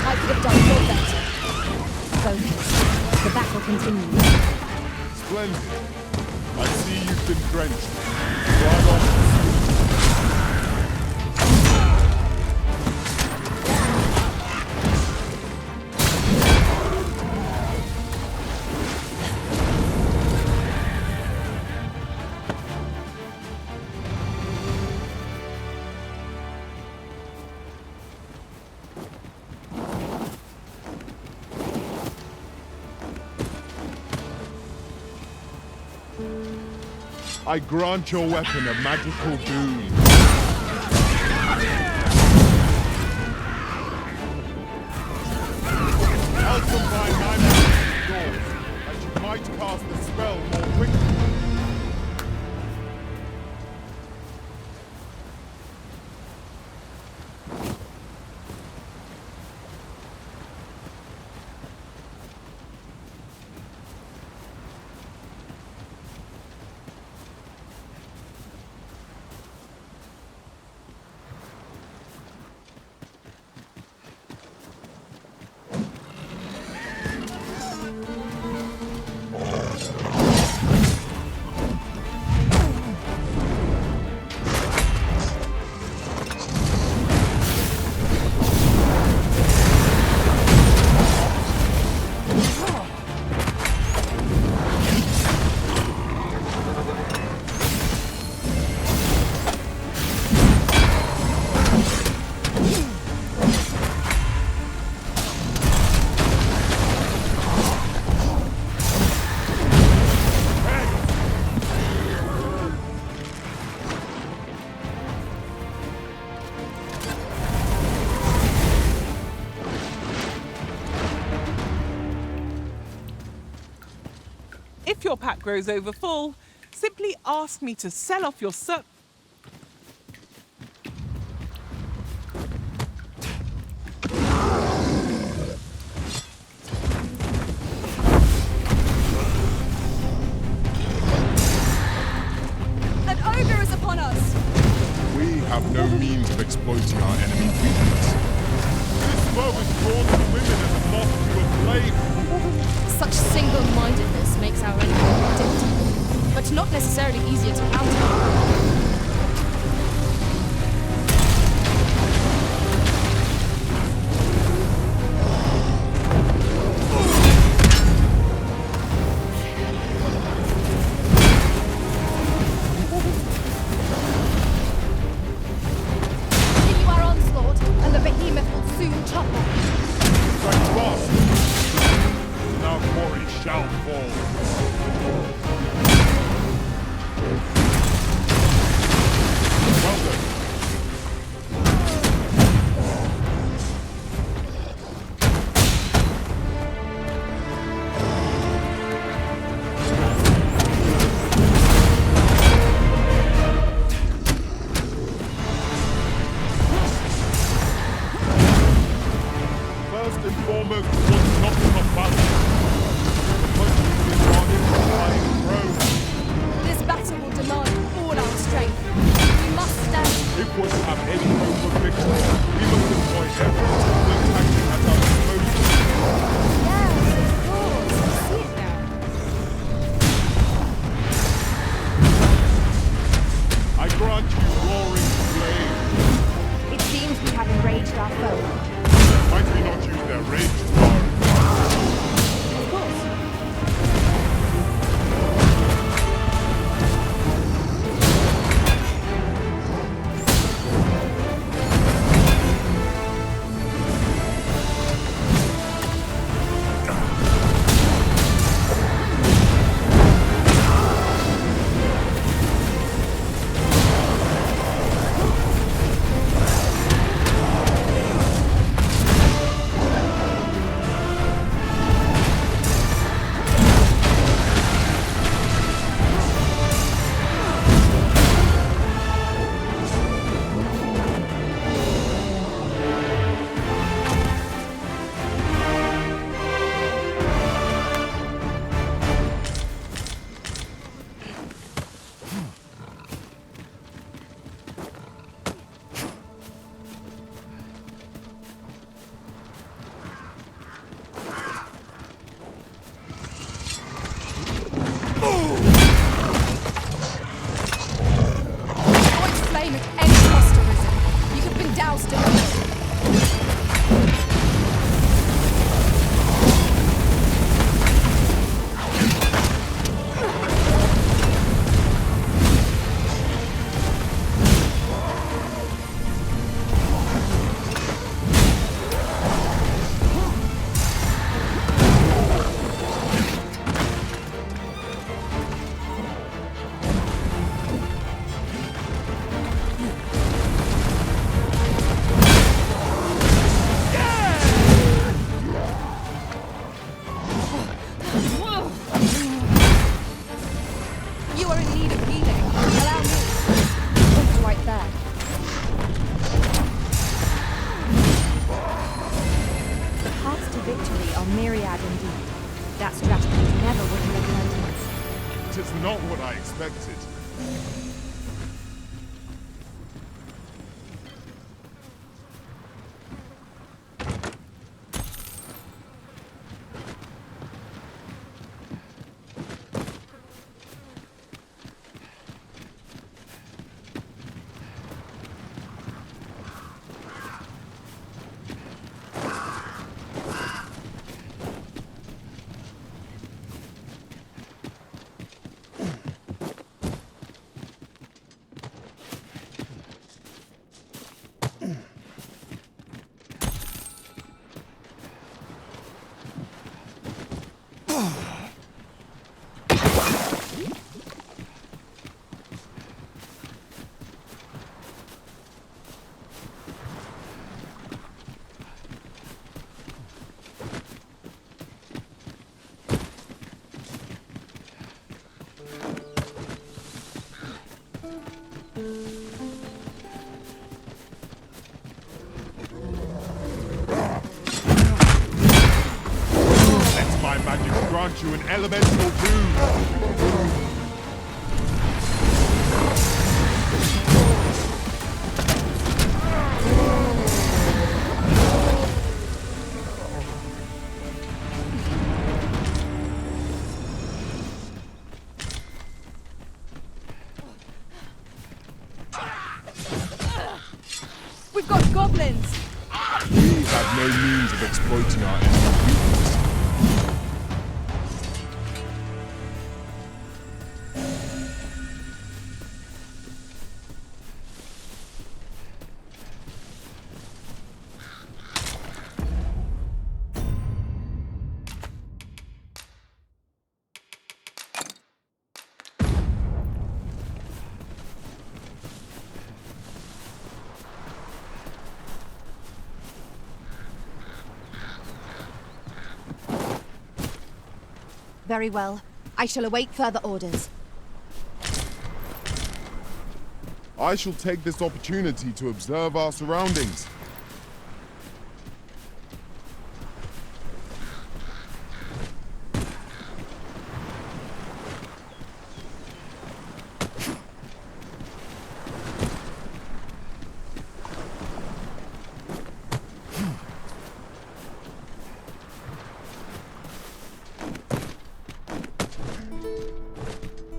[SPEAKER 2] I could have done more better. Focus. The battle continues.
[SPEAKER 3] Splendid. I see you've been drenched. Drive on. I grant your weapon a magical boon. I'll combine my magic with yours, and you might cast the spell more quickly.
[SPEAKER 17] If your pack grows over full, simply ask me to sell off your
[SPEAKER 7] An ogre is upon us!
[SPEAKER 3] We have no means exploiting our enemy's weakness. This foe is drawn to women as a moth to a flame.
[SPEAKER 7] Such single-mindedness makes our enemy predictable, but not necessarily easier to counter.
[SPEAKER 3] Not what I expected. Grant you an elemental boon.
[SPEAKER 8] goblins!
[SPEAKER 3] We have no means of exploiting our enemy's weakness.
[SPEAKER 2] Very well. I shall await further orders.
[SPEAKER 3] I shall take this opportunity to observe our surroundings.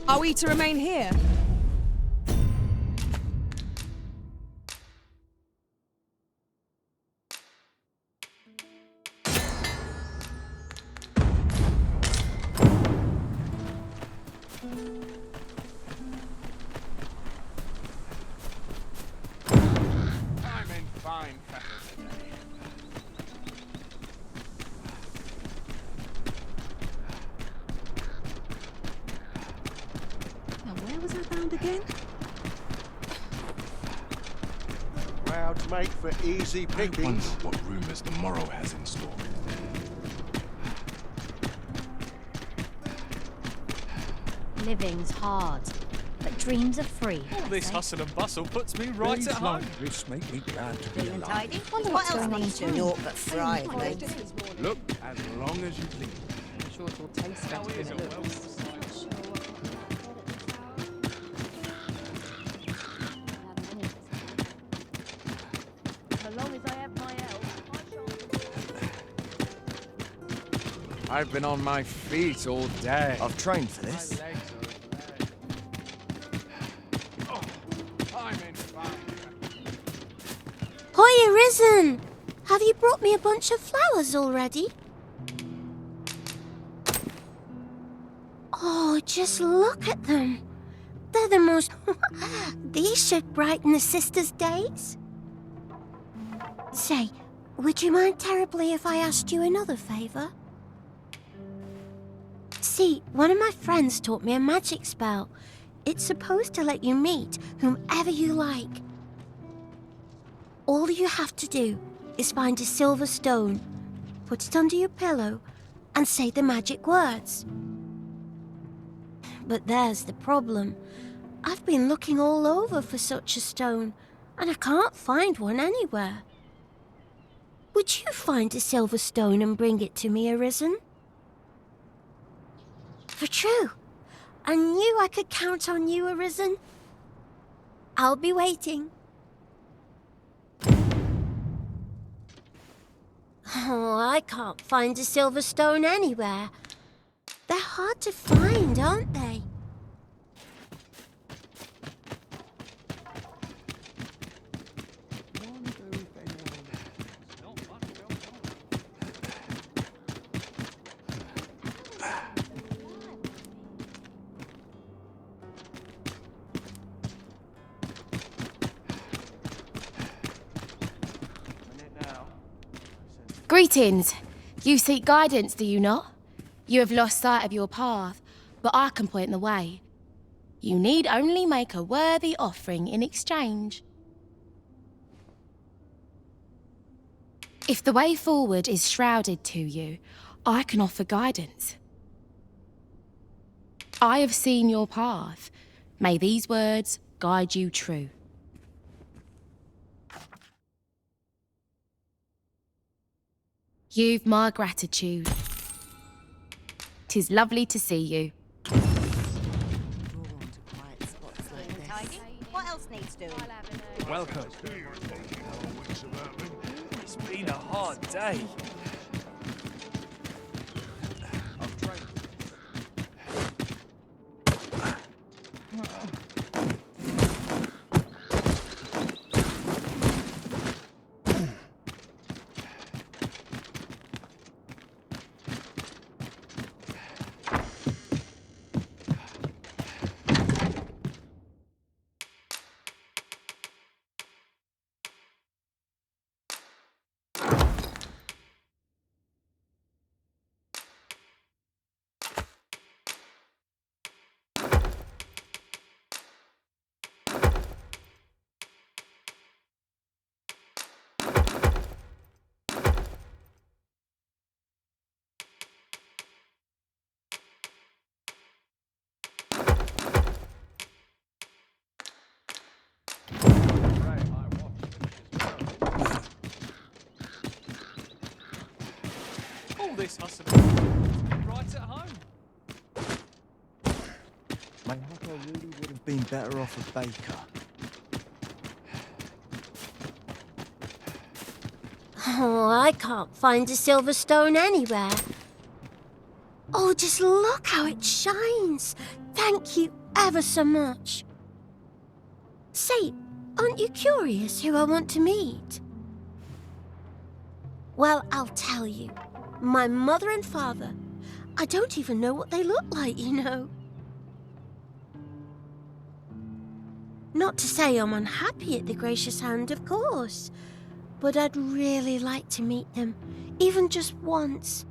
[SPEAKER 8] Are we to remain here?
[SPEAKER 3] I'm in fine feathers today.
[SPEAKER 8] Now, where was I bound again?
[SPEAKER 15] Crowds make for easy
[SPEAKER 9] I wonder
[SPEAKER 15] pickings.
[SPEAKER 9] what rumors the morrow has in store.
[SPEAKER 11] Living's hard, but dreams are free.
[SPEAKER 12] All this hustle and bustle puts me right
[SPEAKER 15] Days
[SPEAKER 12] at home.
[SPEAKER 15] like this make me glad to be
[SPEAKER 11] Feeling
[SPEAKER 15] alive.
[SPEAKER 11] tidy? Wonder what's going on in town.
[SPEAKER 1] Naught but fried, mate.
[SPEAKER 14] Look, as long as you please.
[SPEAKER 17] Sure, it will taste better than it looks.
[SPEAKER 11] As long as I have my help,
[SPEAKER 6] I've been on my feet all day.
[SPEAKER 15] I've trained for this.
[SPEAKER 18] Hoya Risen! Have you brought me a bunch of flowers already? Oh, just look at them. They're the most... These should brighten the sisters' days. Say, would you mind terribly if I asked you another favour? See, one of my friends taught me a magic spell. It's supposed to let you meet whomever you like. All you have to do is find a silver stone, put it under your pillow, and say the magic words. But there's the problem. I've been looking all over for such a stone, and I can't find one anywhere. Would you find a silver stone and bring it to me, Arisen? For true. I knew I could count on you, Arisen. I'll be waiting. Oh, I can't find a silver stone anywhere. They're hard to find, aren't they?
[SPEAKER 2] Greetings. You seek guidance, do you not? You have lost sight of your path, but I can point the way. You need only make a worthy offering in exchange. If the way forward is shrouded to you, I can offer guidance. I have seen your path. May these words guide you true. You've my gratitude. 'Tis lovely to see you.
[SPEAKER 11] What else needs doing?
[SPEAKER 12] Welcome. It's been a hard day. this hustle right at home.
[SPEAKER 22] Mayhap I really would have been better off a baker.
[SPEAKER 18] Oh, I can't find a silver stone anywhere. Oh, just look how it shines. Thank you ever so much. Say, aren't you curious who I want to meet? Well, I'll tell you. My mother and father. I don't even know what they look like, you know. Not to say I'm unhappy at the gracious hand, of course. But I'd really like to meet them, even just once.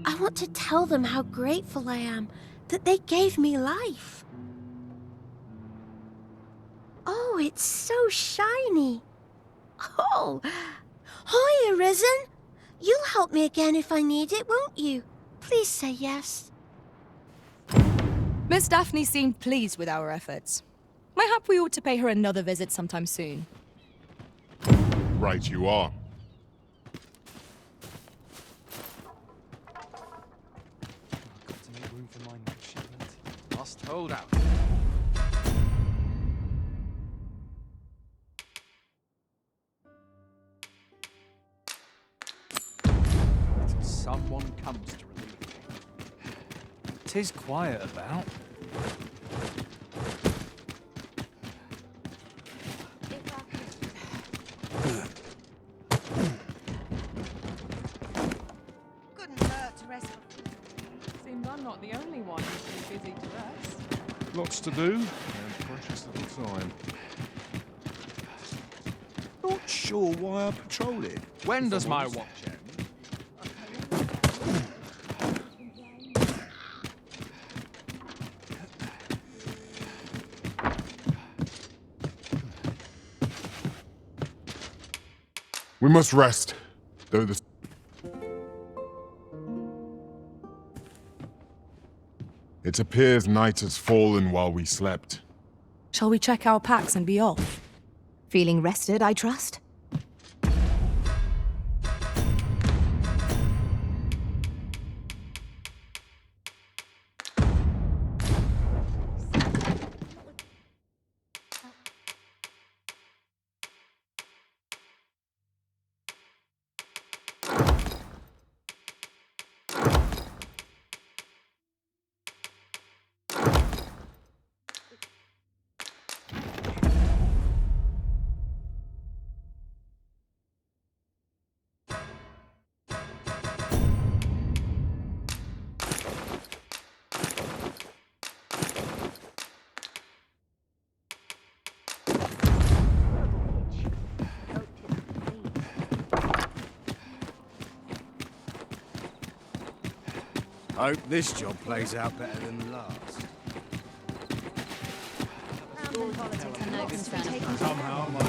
[SPEAKER 18] I want to tell them how grateful I am that they gave me life. Oh, it's so shiny. Oh, hi, Arisen. You'll help me again if I need it, won't you? Please say yes.
[SPEAKER 4] Miss Daphne seemed pleased with our efforts. Mayhap we ought to pay her another visit sometime soon.
[SPEAKER 3] Right you are.
[SPEAKER 6] Got to make room for my next shipment. Must hold out. Until someone comes to relieve me.
[SPEAKER 12] 'Tis quiet about.
[SPEAKER 4] Couldn't hurt to rest. Seems I'm not the only one who's too busy to rest.
[SPEAKER 14] Lots to do, and precious little time. Not sure why I patrol it.
[SPEAKER 6] When does my watch end?
[SPEAKER 3] We must rest, though the... It appears night has fallen while we slept.
[SPEAKER 4] Shall we check our packs and be off?
[SPEAKER 25] Feeling rested, I trust?
[SPEAKER 5] Hope this job plays out better than the last.
[SPEAKER 14] Somehow my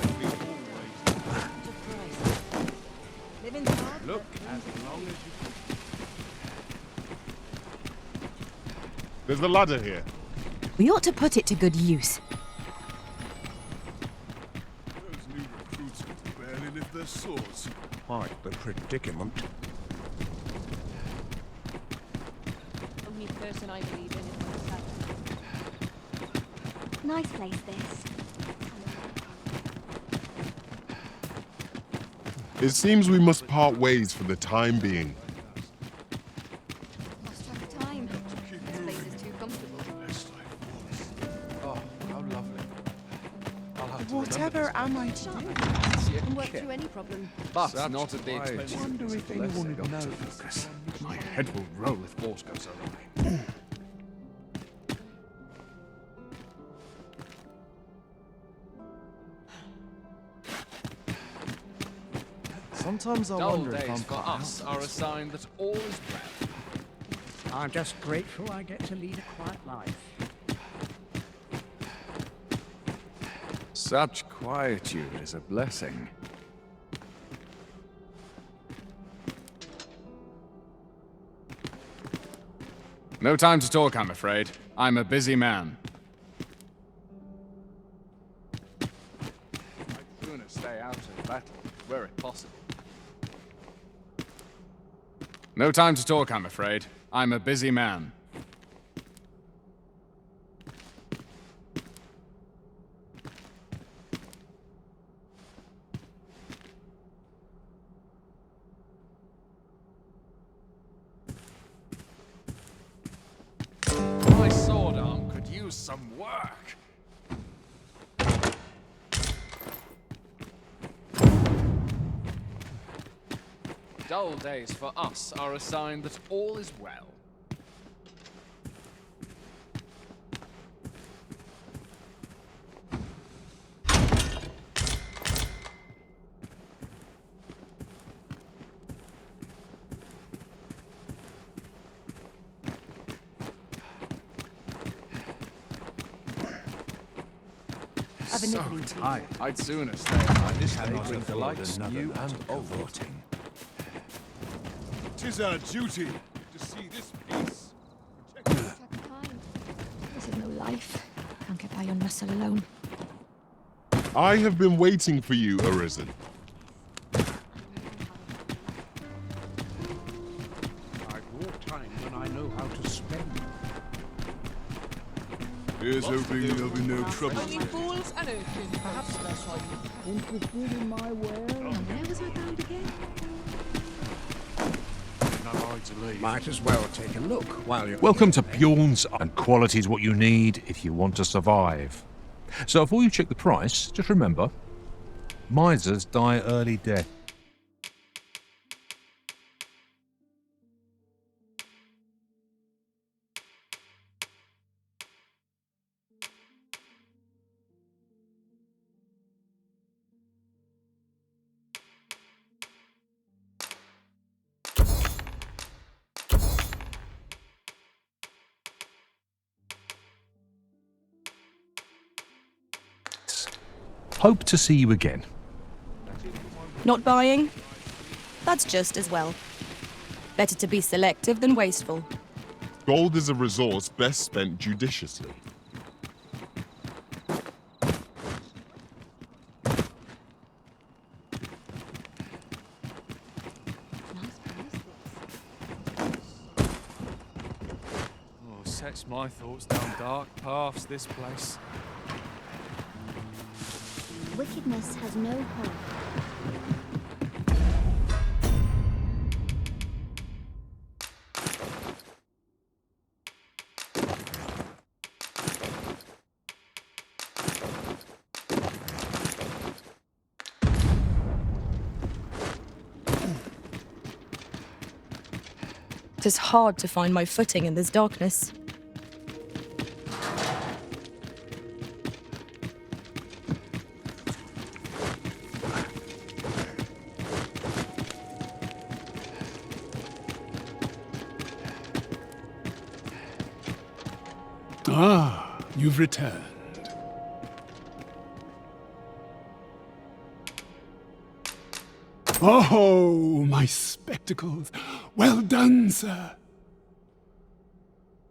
[SPEAKER 5] Look, as long as you can.
[SPEAKER 3] There's the ladder here.
[SPEAKER 25] We ought to put it to good use.
[SPEAKER 14] Those new recruits can barely lift their swords. Quite the predicament.
[SPEAKER 7] Only person I believe in is myself.
[SPEAKER 11] Nice place, this.
[SPEAKER 3] It seems we must part ways for the time being.
[SPEAKER 7] Lost track of time. This place is too comfortable.
[SPEAKER 6] Oh, how lovely. I'll have to
[SPEAKER 22] Whatever am I to do?
[SPEAKER 7] Can work through any problem.
[SPEAKER 6] But
[SPEAKER 14] Such
[SPEAKER 6] not at the
[SPEAKER 14] quiet.
[SPEAKER 6] expense of
[SPEAKER 14] Wonder if
[SPEAKER 6] blessing
[SPEAKER 14] anyone would know.
[SPEAKER 6] autofocus. My head will roll if force goes awry.
[SPEAKER 22] Sometimes I
[SPEAKER 6] Dull
[SPEAKER 22] wonder if I'm
[SPEAKER 6] days for
[SPEAKER 22] cut
[SPEAKER 6] us
[SPEAKER 22] out
[SPEAKER 6] are
[SPEAKER 22] for
[SPEAKER 6] a
[SPEAKER 22] this.
[SPEAKER 6] sign that all is well.
[SPEAKER 5] I'm just grateful I get to lead a quiet life.
[SPEAKER 6] Such quietude is a blessing. No time to talk, I'm afraid. I'm a busy man. I'd sooner stay out of battle, were it possible.
[SPEAKER 10] No time to talk, I'm afraid. I'm a busy man. My sword arm could use some work. Dull days for us are a sign that all is well. So tired. I'd sooner stay at this table for likes you and overrotting.
[SPEAKER 3] 'Tis our duty to see this peace.
[SPEAKER 11] This is no life. Can't get by on muscle alone.
[SPEAKER 14] I have been waiting for you, Arisen.
[SPEAKER 22] I bought time when I know how to spend.
[SPEAKER 14] Here's hoping there'll be no trouble.
[SPEAKER 4] Only fools and earthlings. Perhaps that's why you
[SPEAKER 22] Interested in my wares?
[SPEAKER 11] Where was I bound again?
[SPEAKER 15] Might as well take a look while you're...
[SPEAKER 19] Welcome to Bjorn's, and quality is what you need if you want to survive. So before you check the price, just remember, misers die early death. Hope to see you again.
[SPEAKER 8] Not buying? That's just as well. Better to be selective than wasteful.
[SPEAKER 14] Gold is a resource best spent judiciously.
[SPEAKER 12] Oh, sets my thoughts down dark paths, this place.
[SPEAKER 11] Wickedness has no hope.
[SPEAKER 8] It is hard to find my footing in this darkness.
[SPEAKER 21] Ah, you've returned. Oh, my spectacles. Well done, sir.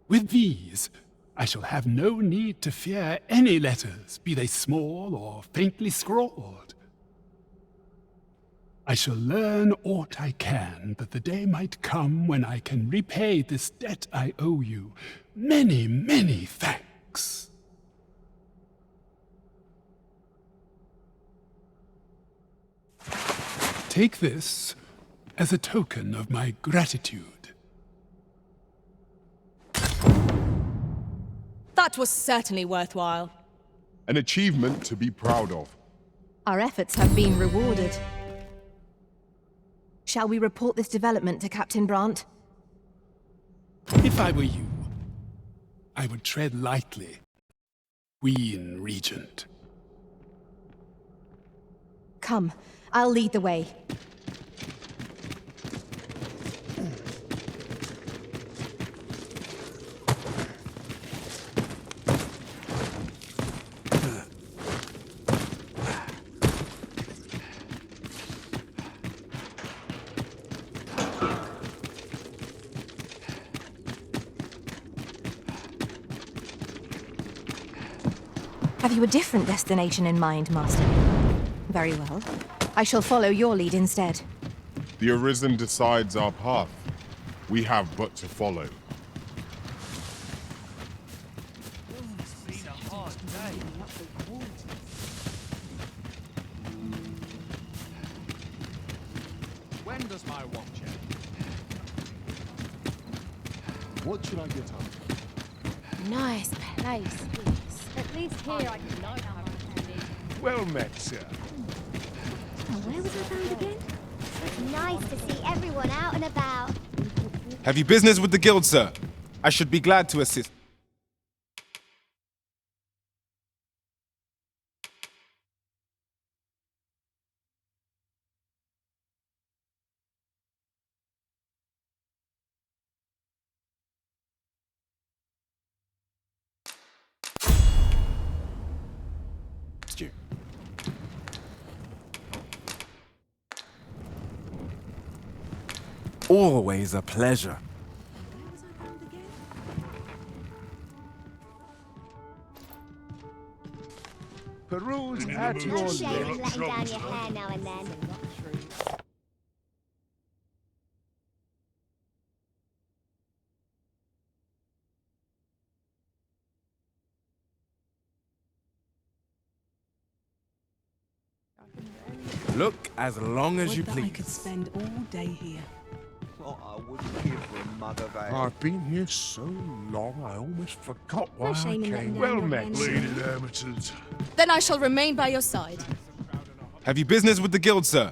[SPEAKER 21] With these, I shall have no need to fear any letters, be they small or faintly scrawled. I shall learn aught I can, that the day might come when I can repay this debt I owe you. Many, many thanks. Take this as a token of my gratitude.
[SPEAKER 8] That was certainly worthwhile.
[SPEAKER 14] An achievement to be proud of.
[SPEAKER 23] Our efforts have been rewarded. Shall we report this development to Captain Brandt?
[SPEAKER 21] If I were you, I would tread lightly, Queen Regent.
[SPEAKER 23] Come, I'll lead the way. Have you a different destination in mind, Master? Very well. I shall follow your lead instead.
[SPEAKER 14] The Arisen decides our path. We have but to follow.
[SPEAKER 10] When does my watch end?
[SPEAKER 3] What should I get up?
[SPEAKER 2] Nice place, this.
[SPEAKER 11] At least here I can know how much I need.
[SPEAKER 14] Well met, sir.
[SPEAKER 11] Where was I found again? It's nice to see everyone out and about.
[SPEAKER 9] Have you business with the guild, sir? I should be glad to assist. You.
[SPEAKER 13] Always a pleasure.
[SPEAKER 14] Peruse at your
[SPEAKER 11] No shame in
[SPEAKER 14] leisure.
[SPEAKER 11] letting down your hair now and then.
[SPEAKER 13] Look as long as you
[SPEAKER 17] Would that I
[SPEAKER 13] please.
[SPEAKER 17] could spend all day here.
[SPEAKER 5] What I wouldn't give for a mug of ale.
[SPEAKER 14] I've been here so long, I almost forgot why I
[SPEAKER 11] shame in letting
[SPEAKER 14] came.
[SPEAKER 11] down
[SPEAKER 14] Well
[SPEAKER 11] your
[SPEAKER 14] met,
[SPEAKER 11] hair.
[SPEAKER 14] bleeding amateurs.
[SPEAKER 7] Then I shall remain by your side.
[SPEAKER 9] Have you business with the guild, sir?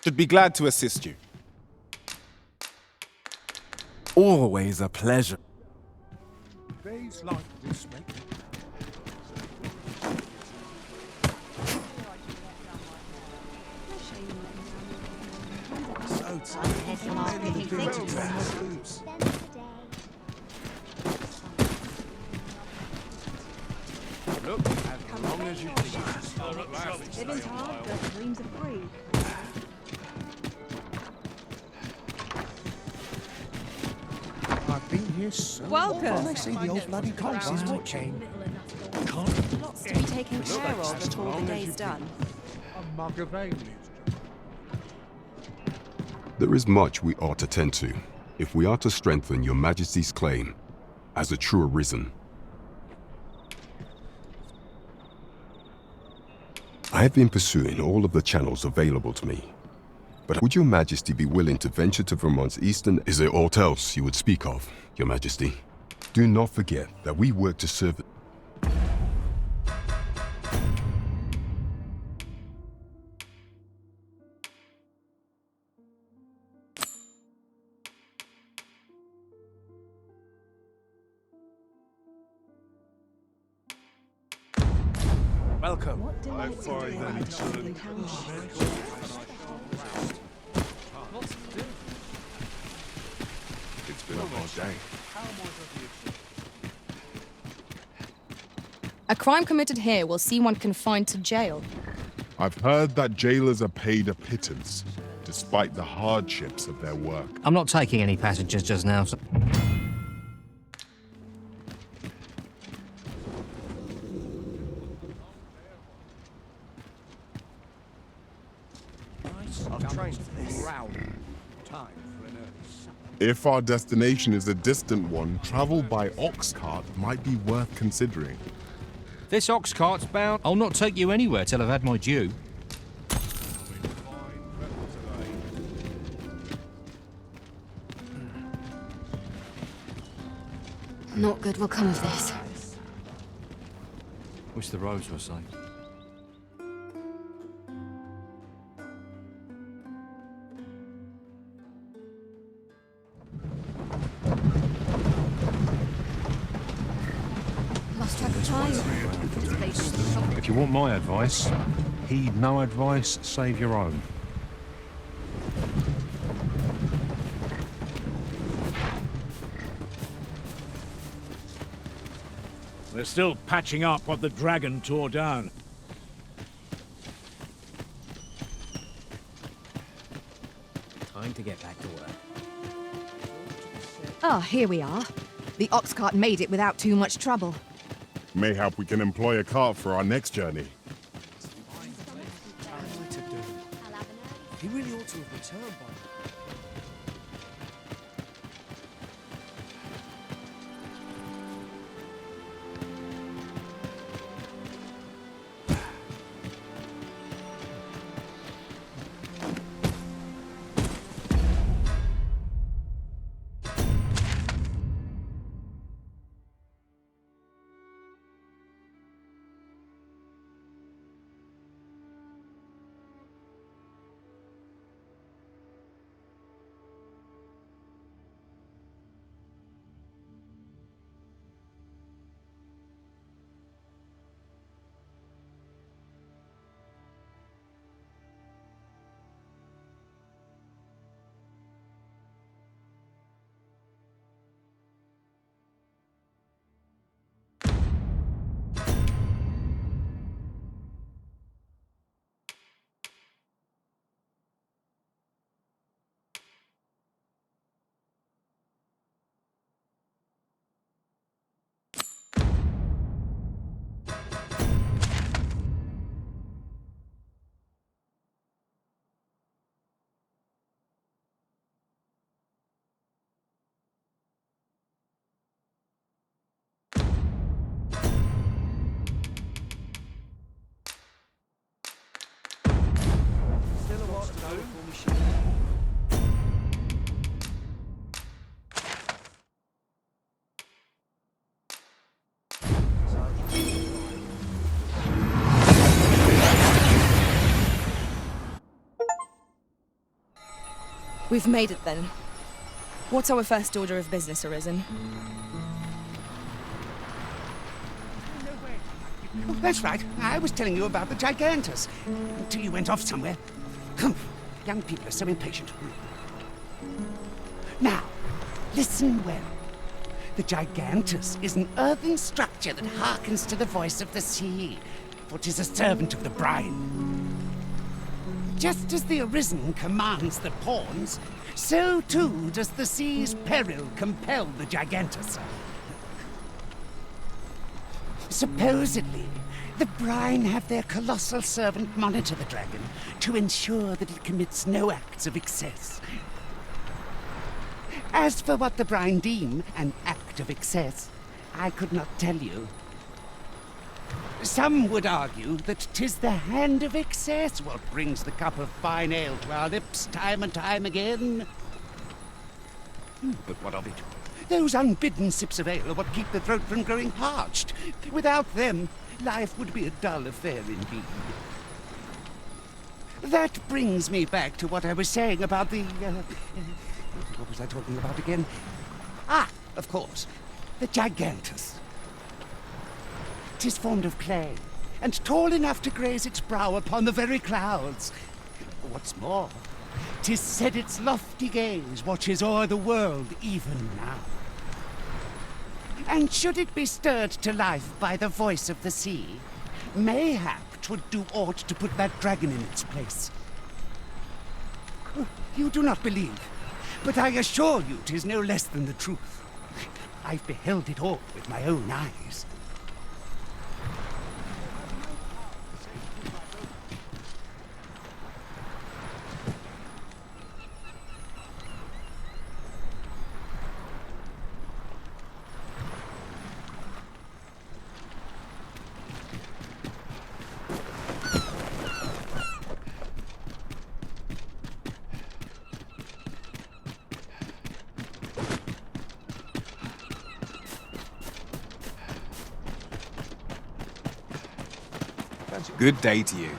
[SPEAKER 9] Should be glad to assist you.
[SPEAKER 13] Always a pleasure.
[SPEAKER 14] Days like this make
[SPEAKER 5] So tight.
[SPEAKER 13] Look as long as you please.
[SPEAKER 4] Living's hard, but dreams are free.
[SPEAKER 14] I've been here so
[SPEAKER 8] Welcome.
[SPEAKER 14] long. I see the old bloody cops is watching.
[SPEAKER 8] Lots to be taken care of before the day's done.
[SPEAKER 14] A mug of ale.
[SPEAKER 16] There is much we ought to tend to, if we are to strengthen your Majesty's claim as a true arisen. I have been pursuing all of the channels available to me, but would your Majesty be willing to venture to Vermont's eastern? Is there aught else you would speak of, your Majesty? Do not forget that we work to serve.
[SPEAKER 13] Welcome.
[SPEAKER 14] I find that eternity. It's been a hard day.
[SPEAKER 7] A crime committed here will see one confined to jail.
[SPEAKER 14] I've heard that jailers are paid a pittance, despite the hardships of their work.
[SPEAKER 20] I'm not taking any passengers just now. So
[SPEAKER 5] I've trained for this. Time for an early supper.
[SPEAKER 14] If our destination is a distant one, travel by ox cart might be worth considering.
[SPEAKER 19] This ox cart's bound. I'll not take you anywhere till I've had my due.
[SPEAKER 23] Not good will come of this.
[SPEAKER 12] Wish the roads were safe.
[SPEAKER 23] Lost track of time.
[SPEAKER 19] If you want my advice, heed no advice, save your own.
[SPEAKER 15] They're still patching up what the dragon tore down.
[SPEAKER 20] Time to get back to work.
[SPEAKER 23] Ah, here we are. The ox cart made it without too much trouble.
[SPEAKER 14] Mayhap we can employ a cart for our next journey.
[SPEAKER 5] He really ought to have returned by now.
[SPEAKER 17] We've made it then. What's our first order of business, Arisen?
[SPEAKER 5] Oh, that's right. I was telling you about the Gigantus. Until you went off somewhere. Young people are so impatient. Now, listen well. The Gigantus is an earthen structure that hearkens to the voice of the sea, for 'tis a servant of the brine. Just as the Arisen commands the pawns, so too does the sea's peril compel the Gigantus. Supposedly, the brine have their colossal servant monitor the dragon to ensure that it commits no acts of excess. As for what the brine deem an act of excess, I could not tell you. Some would argue that 'tis the hand of excess what brings the cup of fine ale to our lips time and time again. But what of it? Those unbidden sips of ale are what keep the throat from growing parched. Without them, life would be a dull affair indeed. That brings me back to what I was saying about the... what was I talking about again? Ah, of course, the Gigantus. 'Tis formed of clay, and tall enough to graze its brow upon the very clouds. What's more, 'tis said its lofty gaze watches o'er the world even now. And should it be stirred to life by the voice of the sea, mayhap 'twould do aught to put that dragon in its place. You do not believe, but I assure you 'tis no less than the truth. I've beheld it all with my own eyes.
[SPEAKER 9] Good day to you.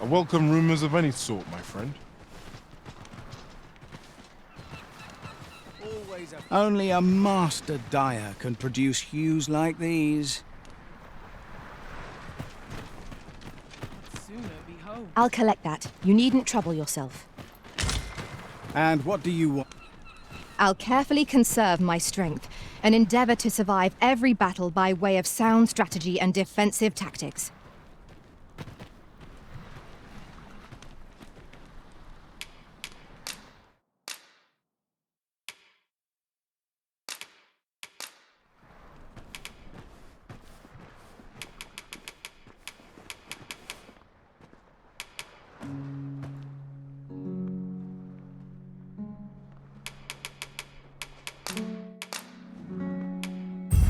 [SPEAKER 3] I welcome rumors of any sort, my friend.
[SPEAKER 22] Only a master dyer can produce hues like these.
[SPEAKER 23] I'll collect that. You needn't trouble yourself.
[SPEAKER 22] And what do you want?
[SPEAKER 23] I'll carefully conserve my strength and endeavor to survive every battle by way of sound strategy and defensive tactics.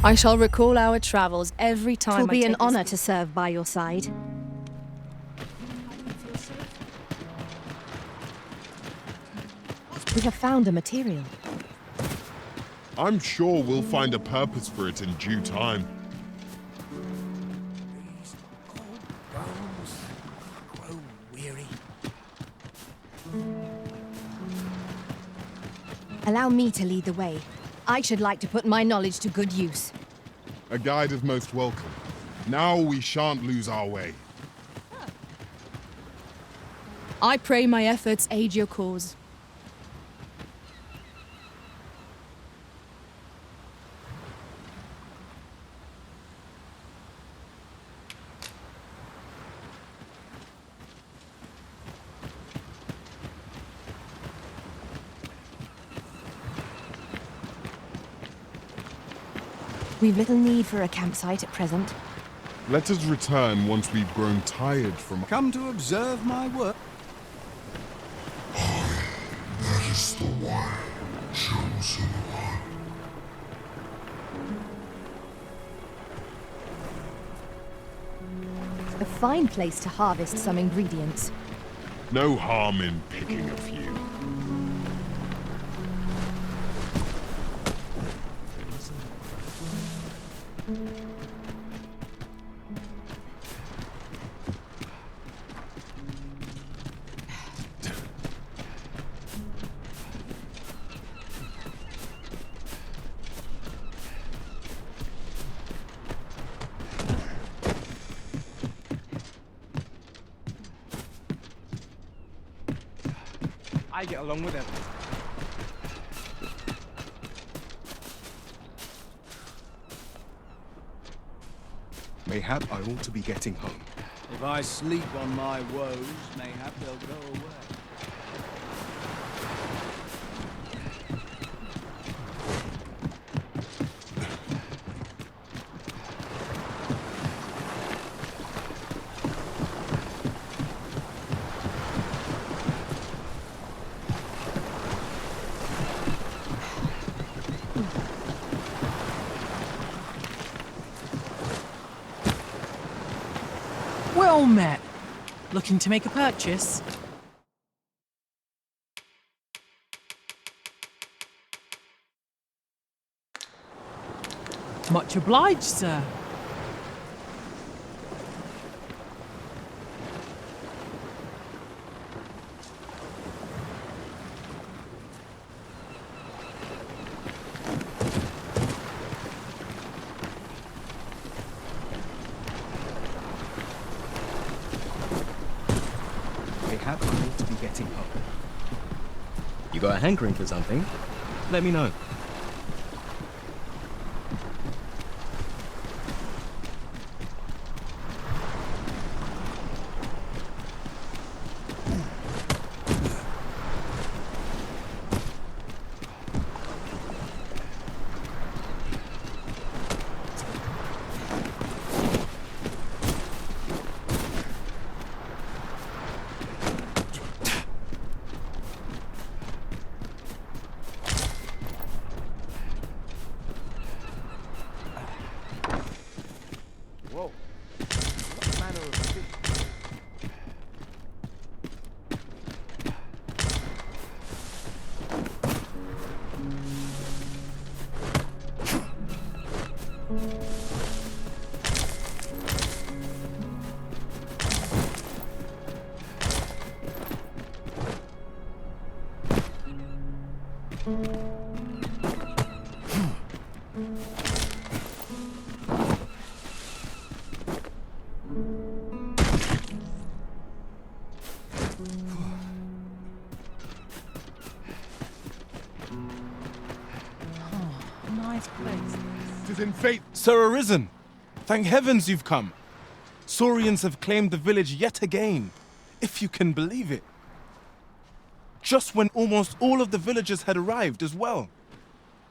[SPEAKER 7] I shall recall our travels every time
[SPEAKER 23] It'll be
[SPEAKER 7] I
[SPEAKER 23] an
[SPEAKER 7] take this
[SPEAKER 23] honor to serve by your side. We have found a material.
[SPEAKER 14] I'm sure we'll find a purpose for it in due time.
[SPEAKER 22] Grow weary.
[SPEAKER 23] Allow me to lead the way. I should like to put my knowledge to good use.
[SPEAKER 14] A guide is most welcome. Now we shan't lose our way.
[SPEAKER 7] I pray my efforts aid your cause.
[SPEAKER 23] We've little need for a campsite at present.
[SPEAKER 14] Let us return once we've grown tired from...
[SPEAKER 22] Come to observe my work.
[SPEAKER 1] That is the one, chosen one.
[SPEAKER 23] A fine place to harvest some ingredients.
[SPEAKER 14] No harm in picking a few.
[SPEAKER 13] I get along with him.
[SPEAKER 9] Mayhap I ought to be getting home.
[SPEAKER 22] If I sleep on my woes, mayhap they'll go away.
[SPEAKER 6] Well met. Looking to make a purchase? Much obliged, sir.
[SPEAKER 20] Mayhap I ought to be getting home. You got a hankering for something? Let me know.
[SPEAKER 13] Whoa. What manner of fish?
[SPEAKER 4] Nice place.
[SPEAKER 9] Tis in fate, Sir Arisen. Thank heavens you've come. Saurians have claimed the village yet again, if you can believe it. Just when almost all of the villagers had arrived as well.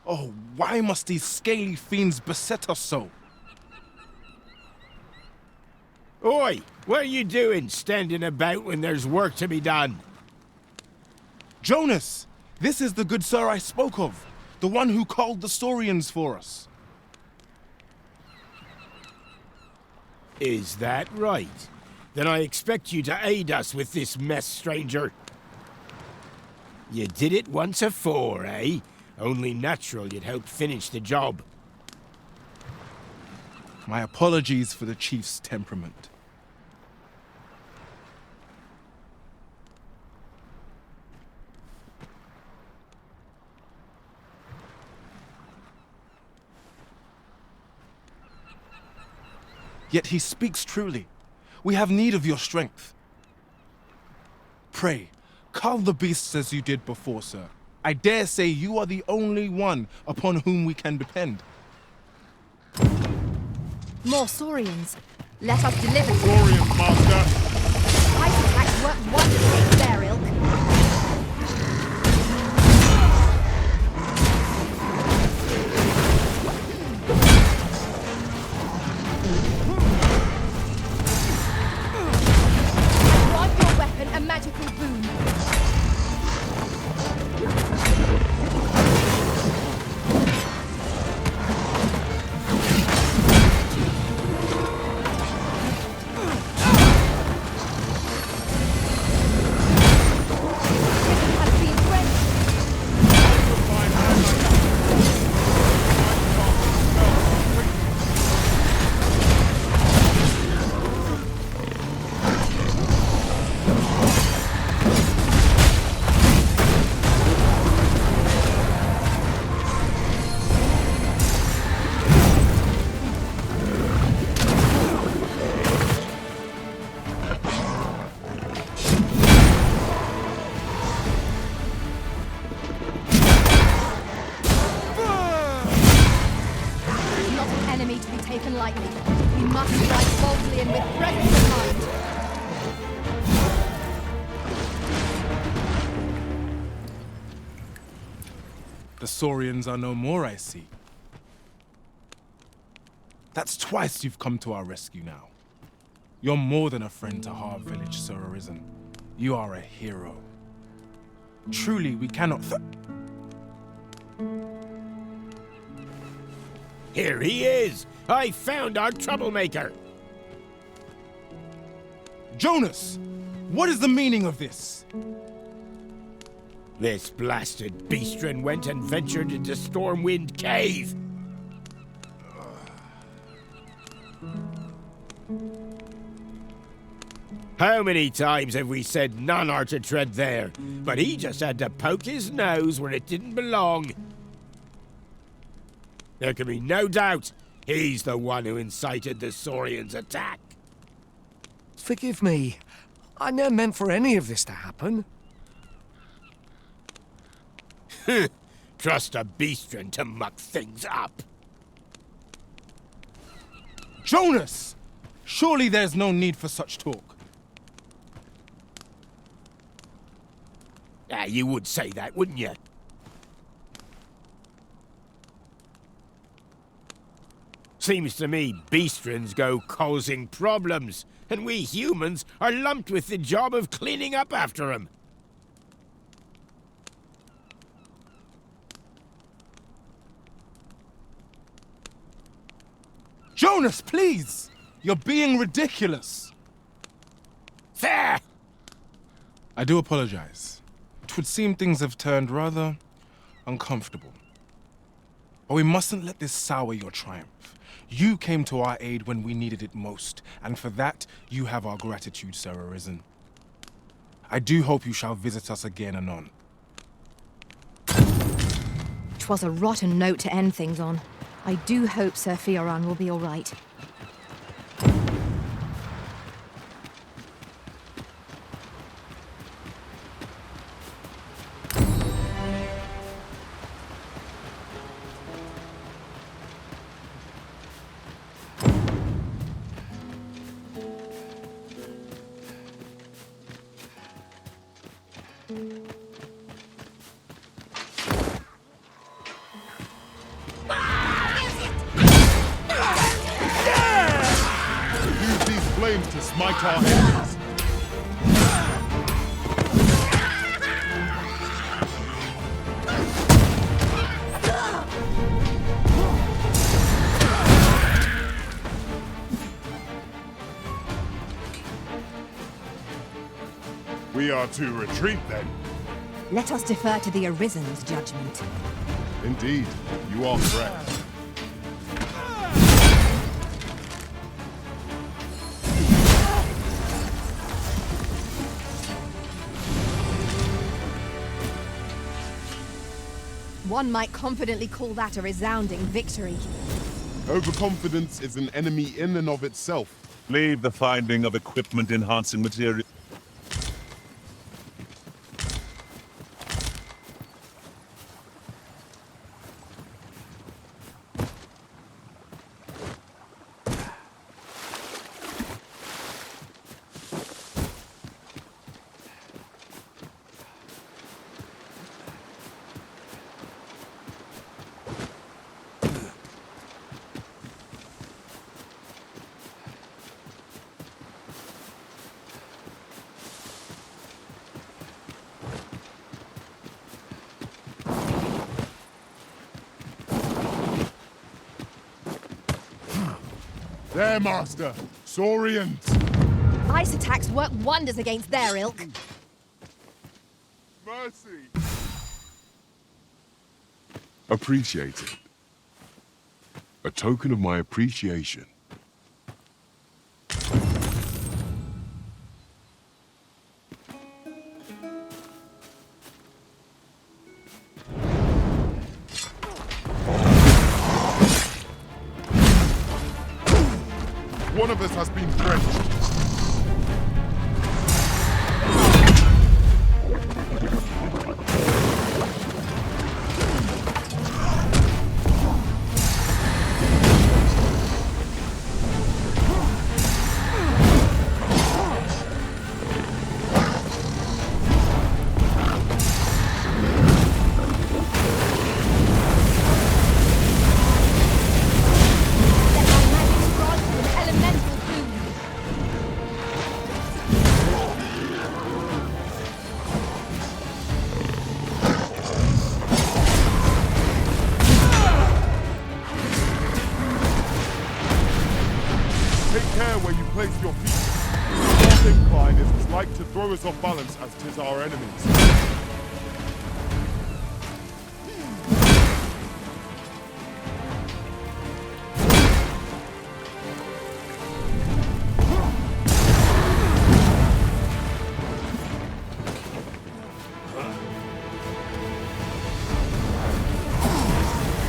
[SPEAKER 9] Oh, why must these scaly fiends beset us so?
[SPEAKER 10] Oi! What are you doing standing about when there's work to be done?
[SPEAKER 9] Jonas! This is the good sir I spoke of. The one who called the Saurians for us.
[SPEAKER 10] Is that right? Then I expect you to aid us with this mess, stranger. You did it once afore, eh? Only natural you'd help finish the job.
[SPEAKER 9] My apologies for the chief's temperament. Yet he speaks truly. We have need of your strength. Pray, cull the beasts as you did before, sir. I dare say you are the only one upon whom we can depend.
[SPEAKER 23] More Saurians. Let us deliver.
[SPEAKER 3] Saurian, Master.
[SPEAKER 23] Ice attacks work wonders, their ilk. Grant your weapon a magical boon.
[SPEAKER 9] The Saurians are no more, I see. That's twice you've come to our rescue now. You're more than a friend to Harv Village, Sir Arisen. You are a hero. Truly, we cannot
[SPEAKER 10] Here he is! I found our troublemaker!
[SPEAKER 9] Jonas! What is the meaning of this?
[SPEAKER 10] This blasted beastren went and ventured into Stormwind Cave! How many times have we said none are to tread there? But he just had to poke his nose where it didn't belong. There can be no doubt he's the one who incited the Saurians' attack.
[SPEAKER 15] Forgive me. I never meant for any of this to happen.
[SPEAKER 10] Trust a beastren to muck things up.
[SPEAKER 9] Jonas! Surely there's no need for such talk.
[SPEAKER 10] Ah, you would say that, wouldn't you? Seems to me beastrens go causing problems, and we humans are lumped with the job of cleaning up after 'em.
[SPEAKER 9] Jonas, please! You're being ridiculous.
[SPEAKER 10] There!
[SPEAKER 9] I do apologize. It would seem things have turned rather uncomfortable. But we mustn't let this sour your triumph. You came to our aid when we needed it most, and for that, you have our gratitude, Sir Arisen. I do hope you shall visit us again anon.
[SPEAKER 23] 'Twas a rotten note to end things on. I do hope Sir Fioran will be all right.
[SPEAKER 3] Use these flames to smite our enemies. We are to retreat then.
[SPEAKER 23] Let us defer to the Arisen's judgment.
[SPEAKER 3] Indeed, you are correct.
[SPEAKER 23] One might confidently call that a resounding victory.
[SPEAKER 3] Overconfidence is an enemy in and of itself.
[SPEAKER 2] Leave the finding of equipment enhancing material.
[SPEAKER 3] There, Master! Saurians!
[SPEAKER 23] Ice attacks work wonders against their ilk.
[SPEAKER 3] Mercy!
[SPEAKER 14] Appreciate it. A token of my appreciation.
[SPEAKER 3] One of us has been drenched. Where you place your feet. This incline is as like to throw us off balance as 'tis our enemies.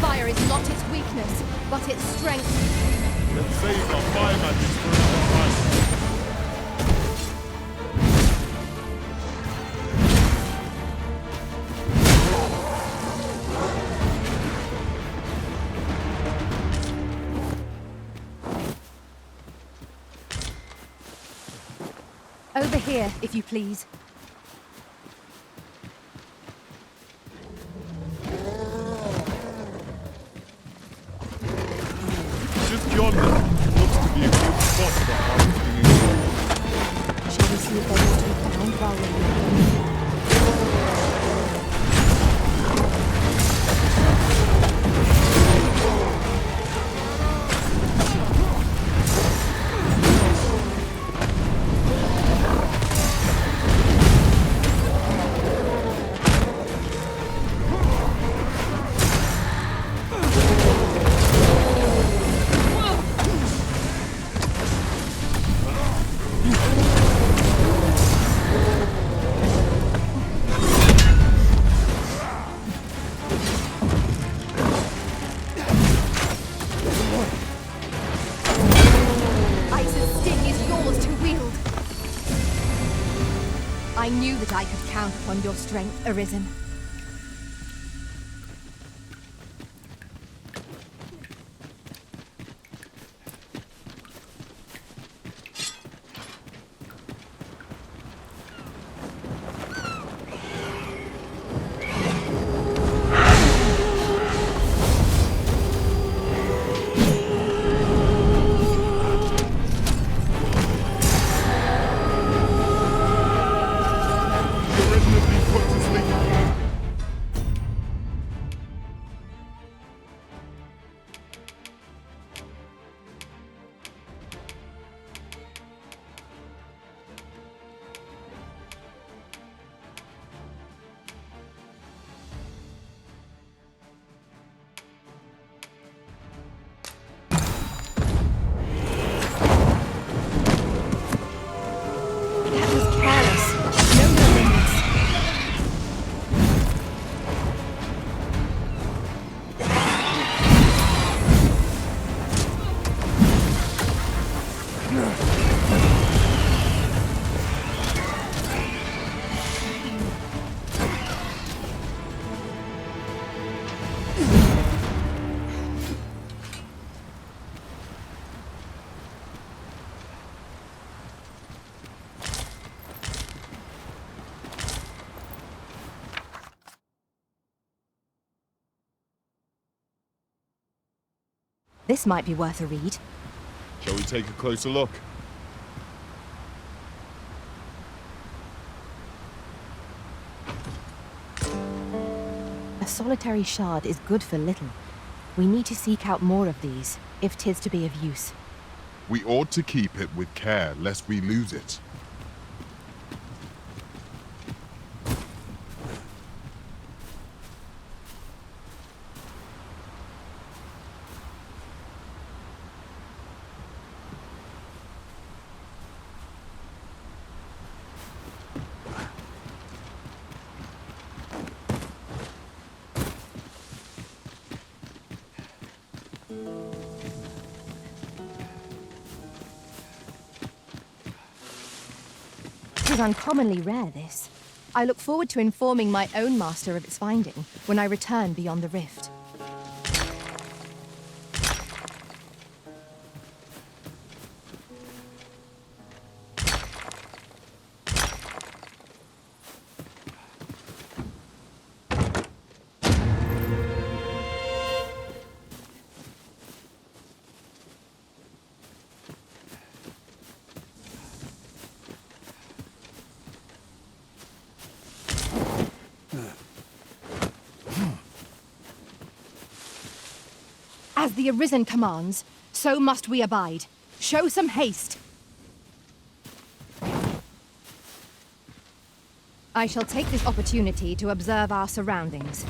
[SPEAKER 23] Fire is not its weakness, but its strength.
[SPEAKER 3] Let's save our fire magic for another time.
[SPEAKER 23] Over here, if you please.
[SPEAKER 3] Just yonder looks to be a good spot for harvesting.
[SPEAKER 23] Shall we see if they want to be found while we're that I could count upon your strength, Arisen. This might be worth a read.
[SPEAKER 3] Shall we take a closer look?
[SPEAKER 23] A solitary shard is good for little. We need to seek out more of these, if 'tis to be of use.
[SPEAKER 14] We ought to keep it with care, lest we lose it.
[SPEAKER 23] It is uncommonly rare, this. I look forward to informing my own master of its finding when I return beyond the rift. As the Arisen commands, so must we abide. Show some haste. I shall take this opportunity to observe our surroundings.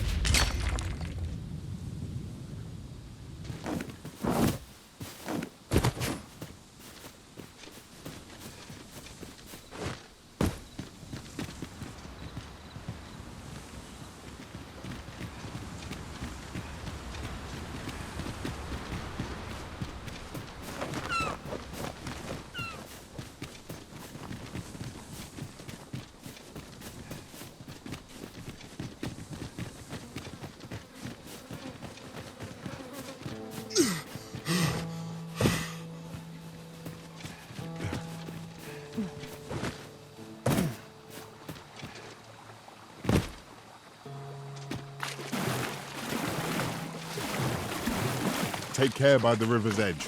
[SPEAKER 3] Take care by the river's edge.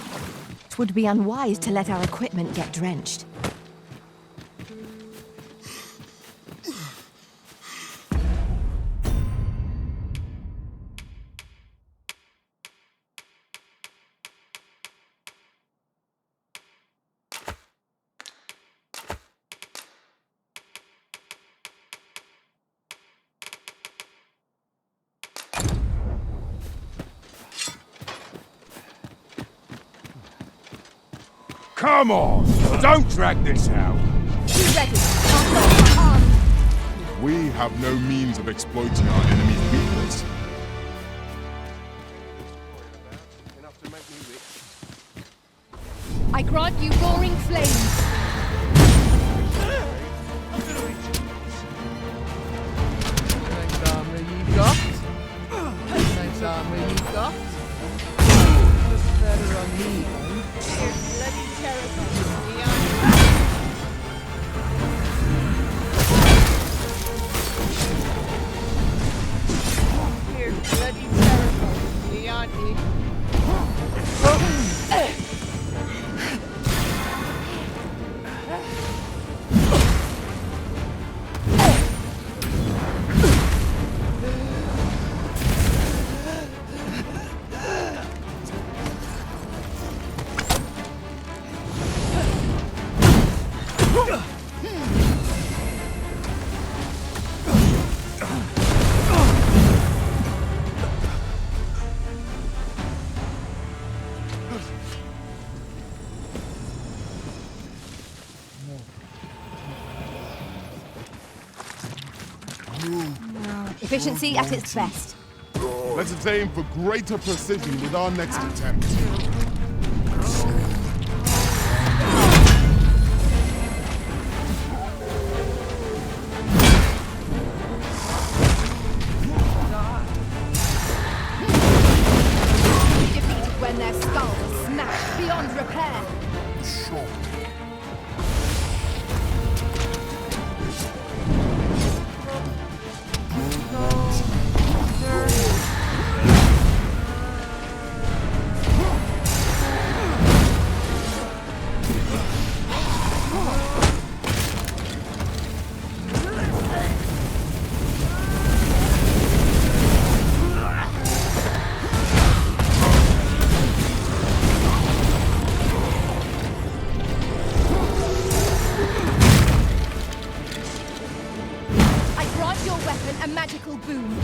[SPEAKER 23] 'Twould be unwise to let our equipment get drenched.
[SPEAKER 14] Come on! Don't drag this out!
[SPEAKER 23] Be ready. Armed.
[SPEAKER 14] We have no means of exploiting our enemy's weakness.
[SPEAKER 23] I grant you roaring flames.
[SPEAKER 17] armor you got. Looks better on me, though.
[SPEAKER 4] You're bloody terrible, Leon. You're bloody terrible, Leon.
[SPEAKER 23] Efficiency at its best.
[SPEAKER 3] Let us aim for greater precision with our next attempt.
[SPEAKER 23] Defeated when their skulls are smashed beyond repair.
[SPEAKER 1] Sure.
[SPEAKER 23] A magical boon.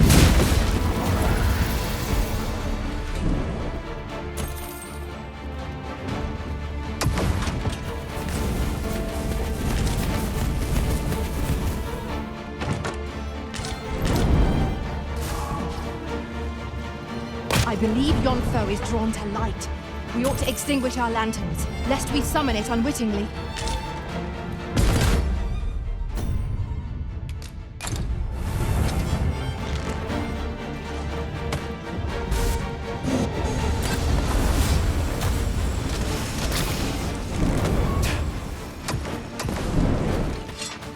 [SPEAKER 23] I believe yon foe is drawn to light. We ought to extinguish our lanterns, lest we summon it unwittingly.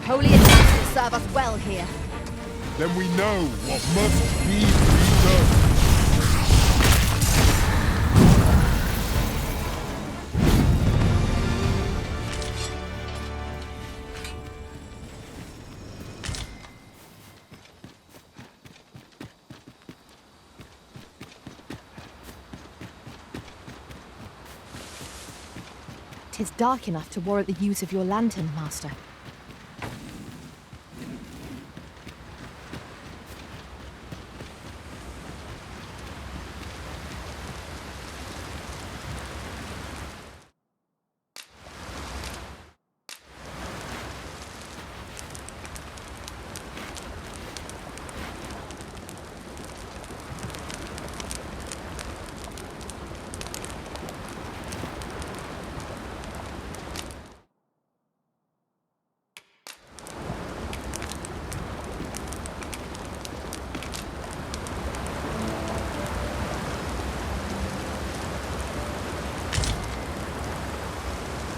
[SPEAKER 23] Holy attacks will serve us well here.
[SPEAKER 3] Then we know what must be redone.
[SPEAKER 23] Tis dark enough to warrant the use of your lantern, Master.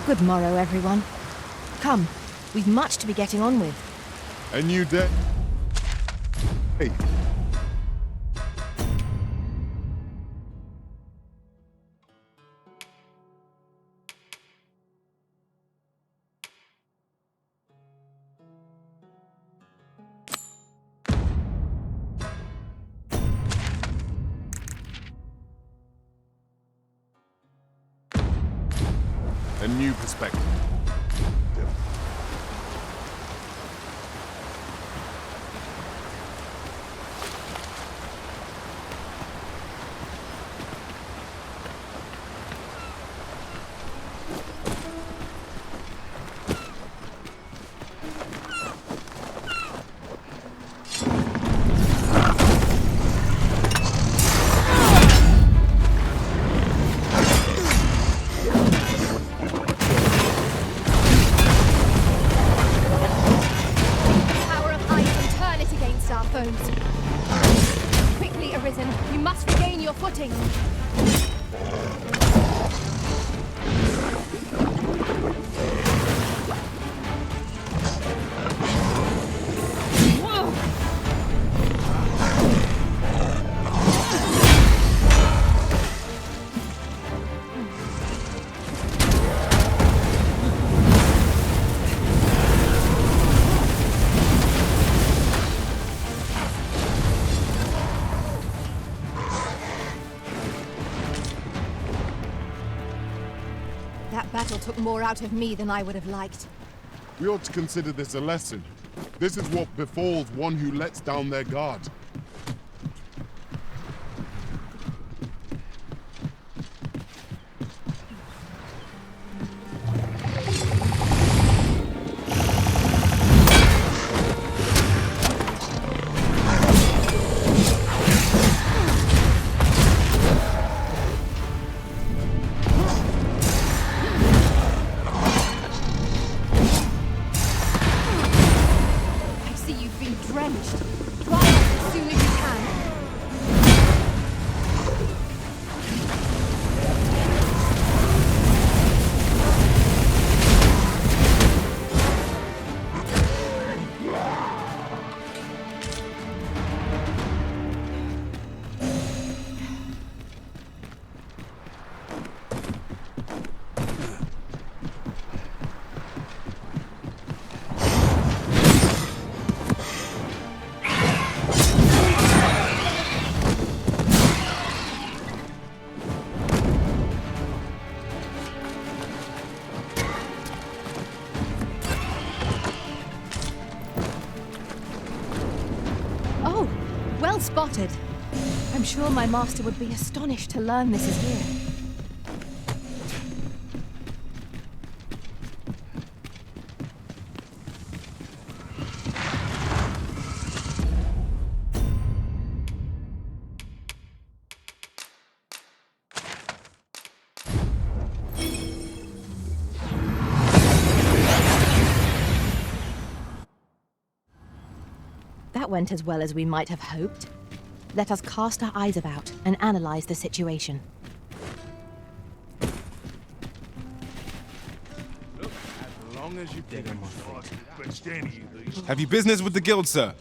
[SPEAKER 23] Good morrow, everyone. Come, we've much to be getting on with.
[SPEAKER 3] A new day. Hey. A new perspective.
[SPEAKER 23] That battle took more out of me than I would have liked.
[SPEAKER 3] We ought to consider this a lesson. This is what befalls one who lets down their guard.
[SPEAKER 23] Well spotted. I'm sure my master would be astonished to learn this is here. That went as well as we might have hoped. Let us cast our eyes about and analyze the situation.
[SPEAKER 15] Look, as long as you dig on my feet.
[SPEAKER 9] Have you business with the guild, sir?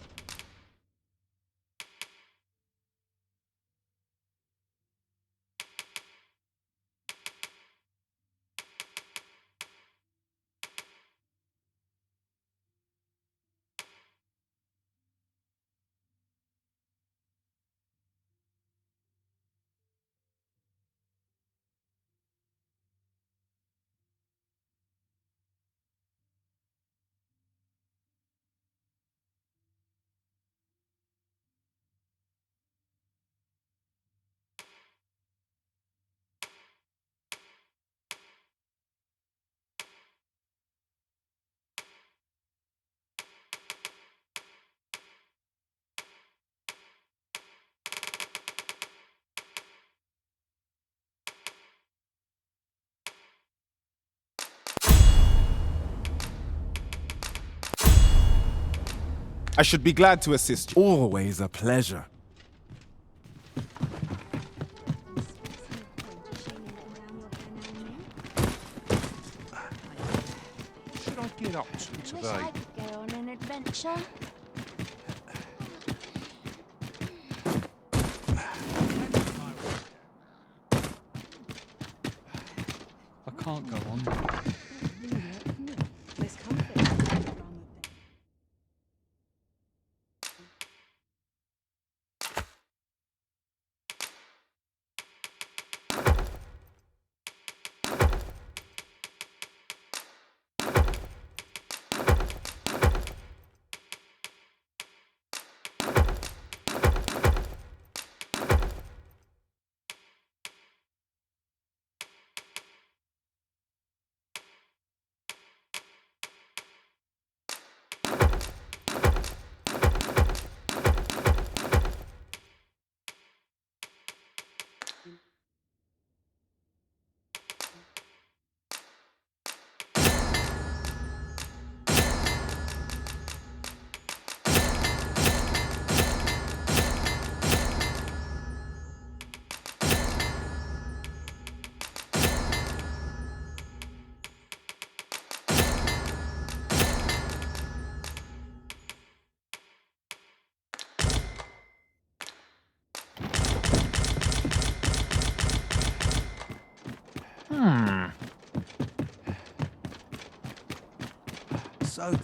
[SPEAKER 9] I should be glad to assist you. Always a pleasure.
[SPEAKER 14] Should I get up to today?
[SPEAKER 11] Wish I could go on an adventure.
[SPEAKER 12] I can't go on.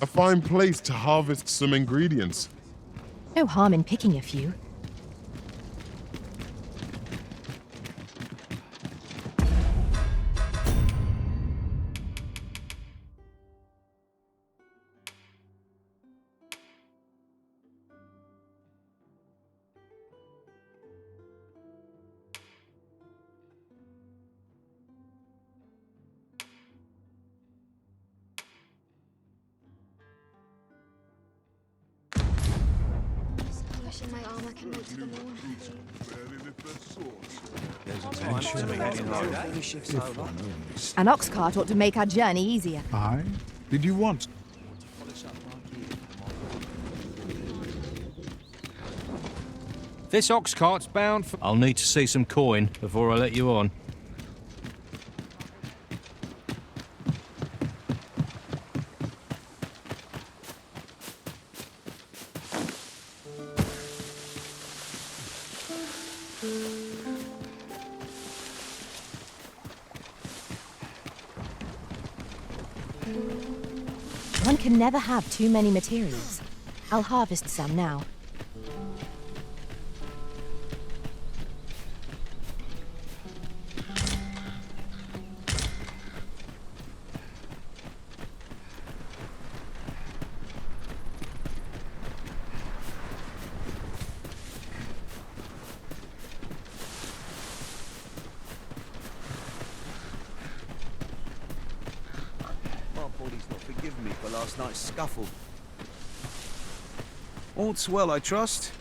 [SPEAKER 3] A fine place to harvest some ingredients.
[SPEAKER 23] No harm in picking a few.
[SPEAKER 11] my armor can wait till the morning.
[SPEAKER 23] An ox cart ought to make our journey easier.
[SPEAKER 15] Aye? Did you want?
[SPEAKER 19] This ox cart's bound for... I'll need to see some coin before I let you on.
[SPEAKER 23] One can never have too many materials. I'll harvest some now.
[SPEAKER 8] Forgive me for last night's scuffle. All's well, I trust?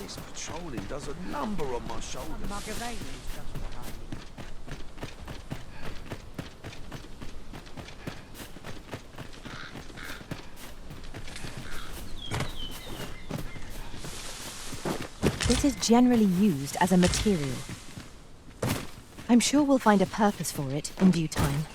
[SPEAKER 8] This patrolling does a number on my shoulders.
[SPEAKER 23] This is generally used as a material. I'm sure we'll find a purpose for it in due time.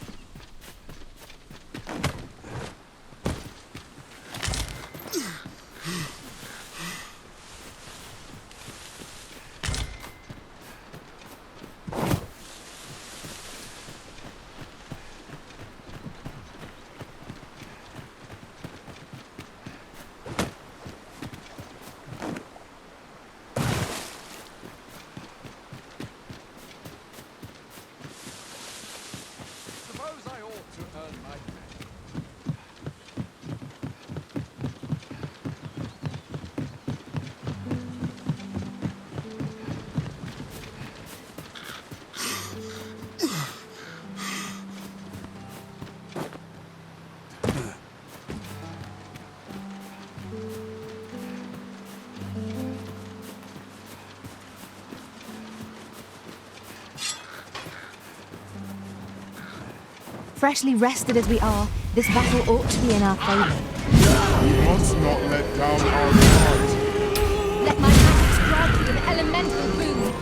[SPEAKER 23] Freshly rested as we are, this battle ought to be in our favor.
[SPEAKER 3] We must not let down our guard.
[SPEAKER 23] Let my axe strike with an elemental boom.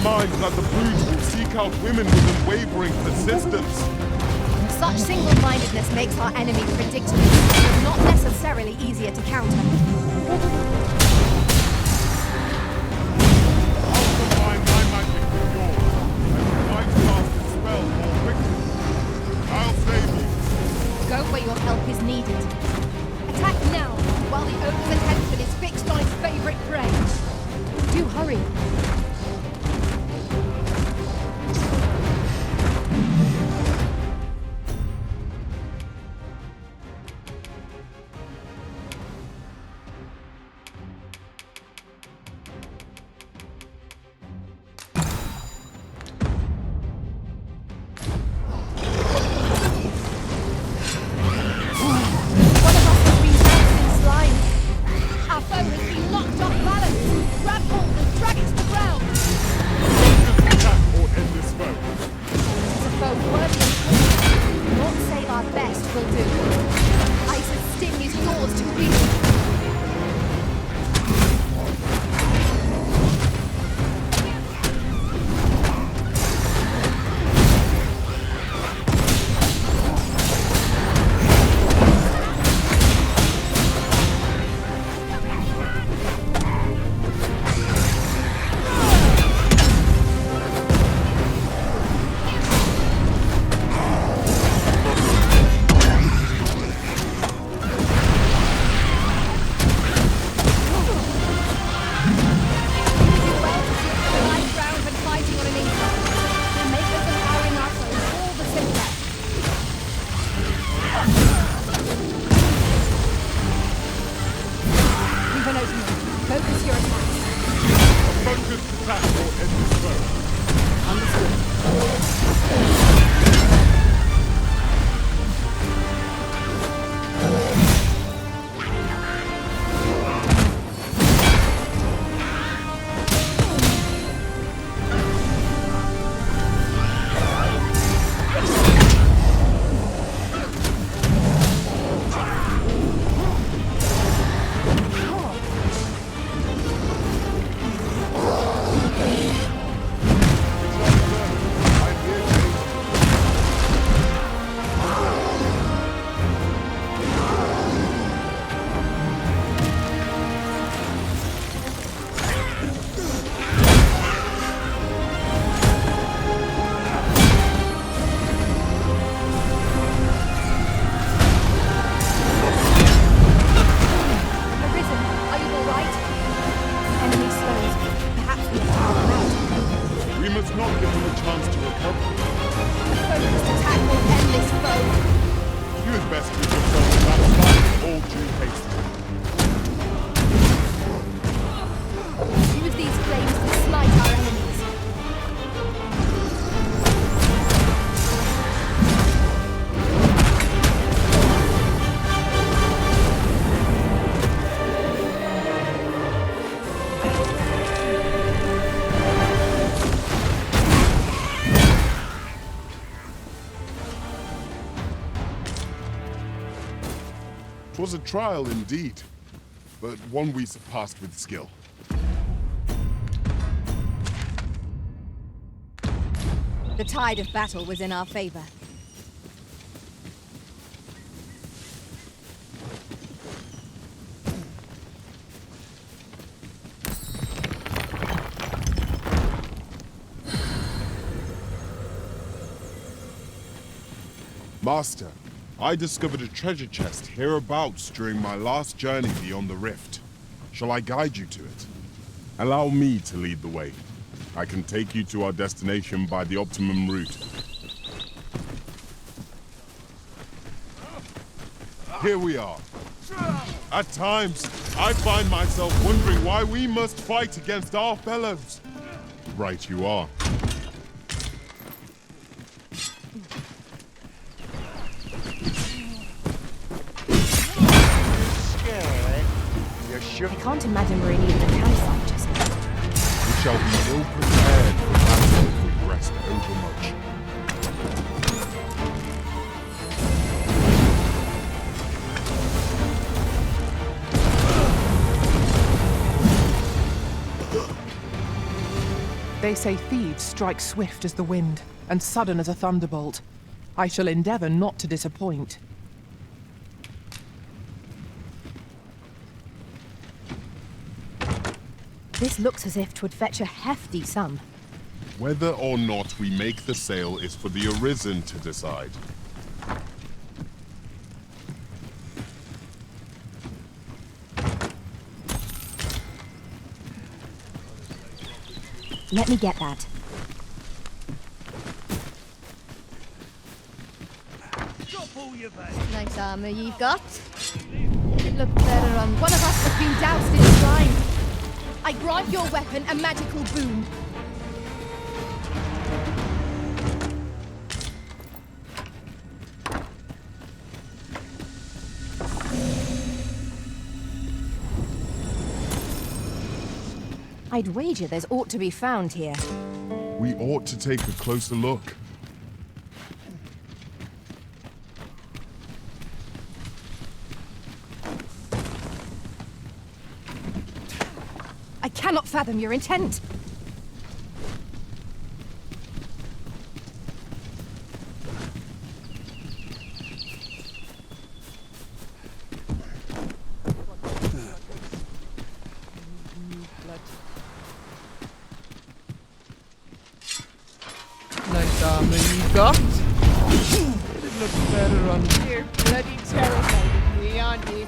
[SPEAKER 3] mind that the brutes will seek out women with unwavering persistence.
[SPEAKER 23] Such single-mindedness makes our enemy predictable, but not necessarily easier to counter.
[SPEAKER 3] I'll combine my magic with yours, and you might cast the spell more quickly. I'll save you.
[SPEAKER 23] Go where your help is needed. Attack now, while the ogre's attention is fixed on its favorite prey. Do hurry. Focus your attacks.
[SPEAKER 3] A focused attack will end this foe.
[SPEAKER 23] Understood.
[SPEAKER 3] Was a trial indeed, but one we surpassed with skill.
[SPEAKER 23] The tide of battle was in our favor.
[SPEAKER 3] Master, I discovered a treasure chest hereabouts during my last journey beyond the rift. Shall I guide you to it? Allow me to lead the way. I can take you to our destination by the optimum route. Here we are. At times, I find myself wondering why we must fight against our fellows. Right you are.
[SPEAKER 23] I can't imagine we're in even a campsite just now.
[SPEAKER 3] We shall be ill prepared for battle if we rest overmuch.
[SPEAKER 17] They say thieves strike swift as the wind, and sudden as a thunderbolt. I shall endeavour not to disappoint.
[SPEAKER 23] This looks as if 'twould fetch a hefty sum.
[SPEAKER 3] Whether or not we make the sale is for the Arisen to decide.
[SPEAKER 23] Let me get that. Nice armor you've got. It'd look better on one of us that's been doused in slime. I grant your weapon a magical boon. I'd wager there's aught to be found here.
[SPEAKER 3] We ought to take a closer look.
[SPEAKER 23] I cannot fathom your intent.
[SPEAKER 17] Nice armor you got. It'd look better on...
[SPEAKER 4] You're bloody terrified of me, aren't you?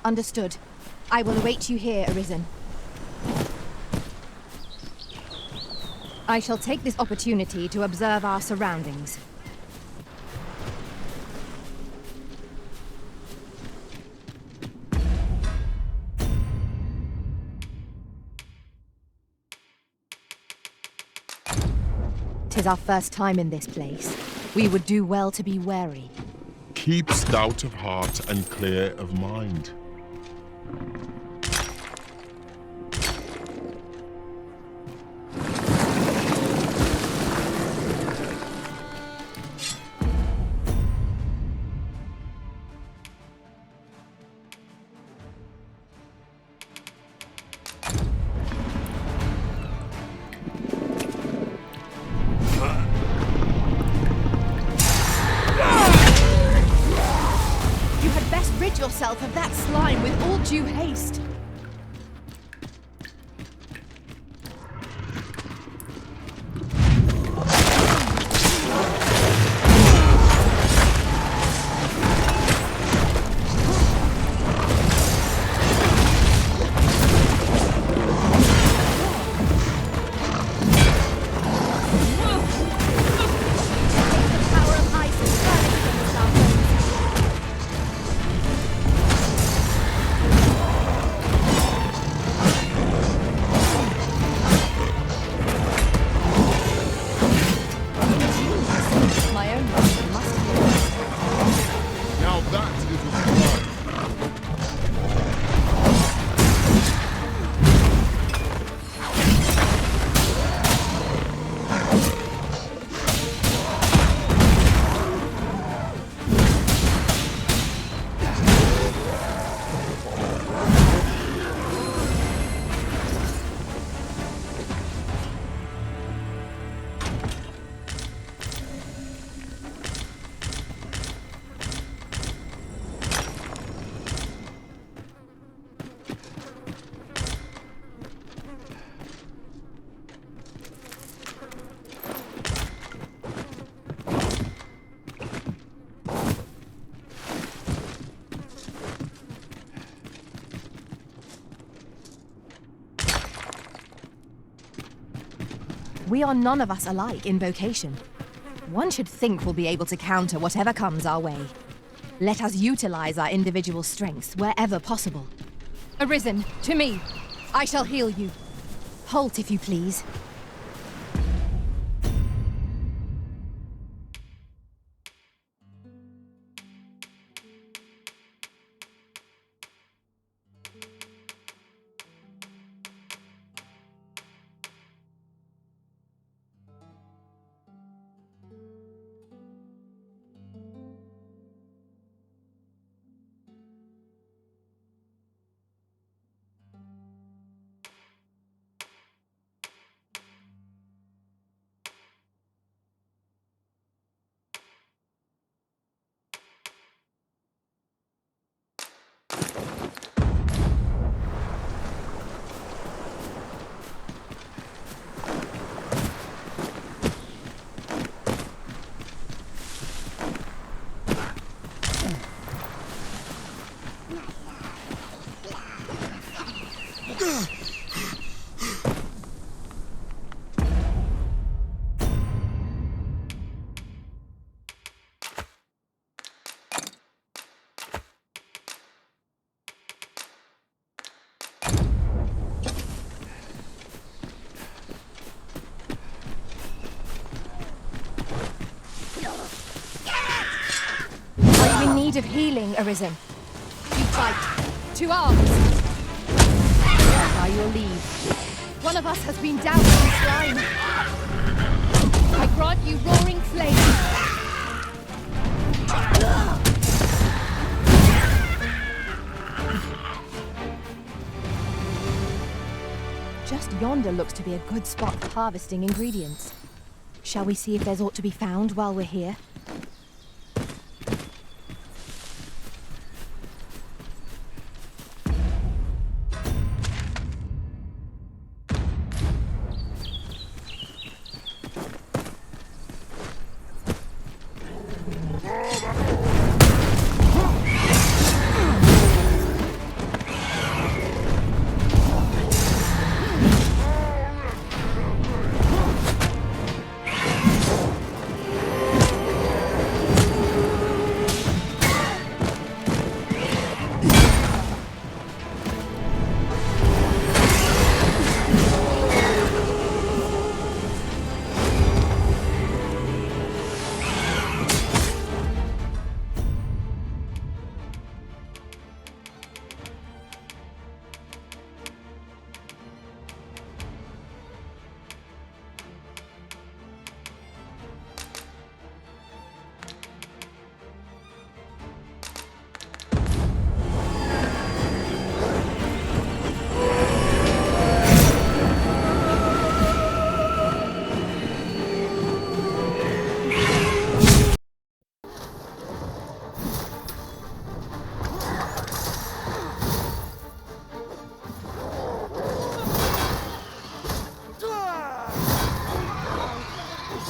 [SPEAKER 23] Understood. I will await you here, Arisen. I shall take this opportunity to observe our surroundings. Tis our first time in this place. We would do well to be wary.
[SPEAKER 3] Keep stout of heart and clear of mind.
[SPEAKER 23] Yourself of that slime with all due haste. We are none of us alike in vocation. One should think we'll be able to counter whatever comes our way. Let us utilize our individual strengths wherever possible. Arisen, to me. I shall heal you. Halt, if you please. Are you in need of healing, Arisen? You fight. To arms! By your lead. One of us has been doused in slime. I grant you roaring flame. Just yonder looks to be a good spot for harvesting ingredients. Shall we see if there's aught to be found while we're here?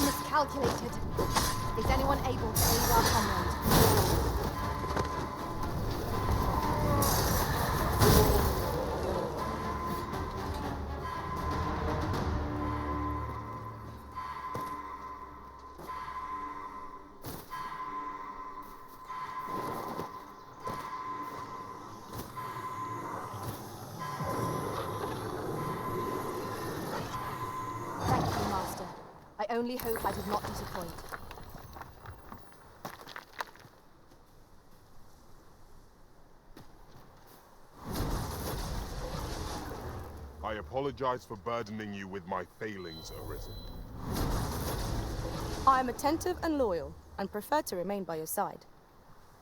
[SPEAKER 23] Miscalculated. Is anyone able to aid our comrade? Thank you, Master. I only hope I did not disappoint.
[SPEAKER 3] I apologize for burdening you with my failings, Arisen.
[SPEAKER 17] I am attentive and loyal, and prefer to remain by your side.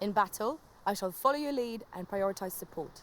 [SPEAKER 17] In battle, I shall follow your lead and prioritize support.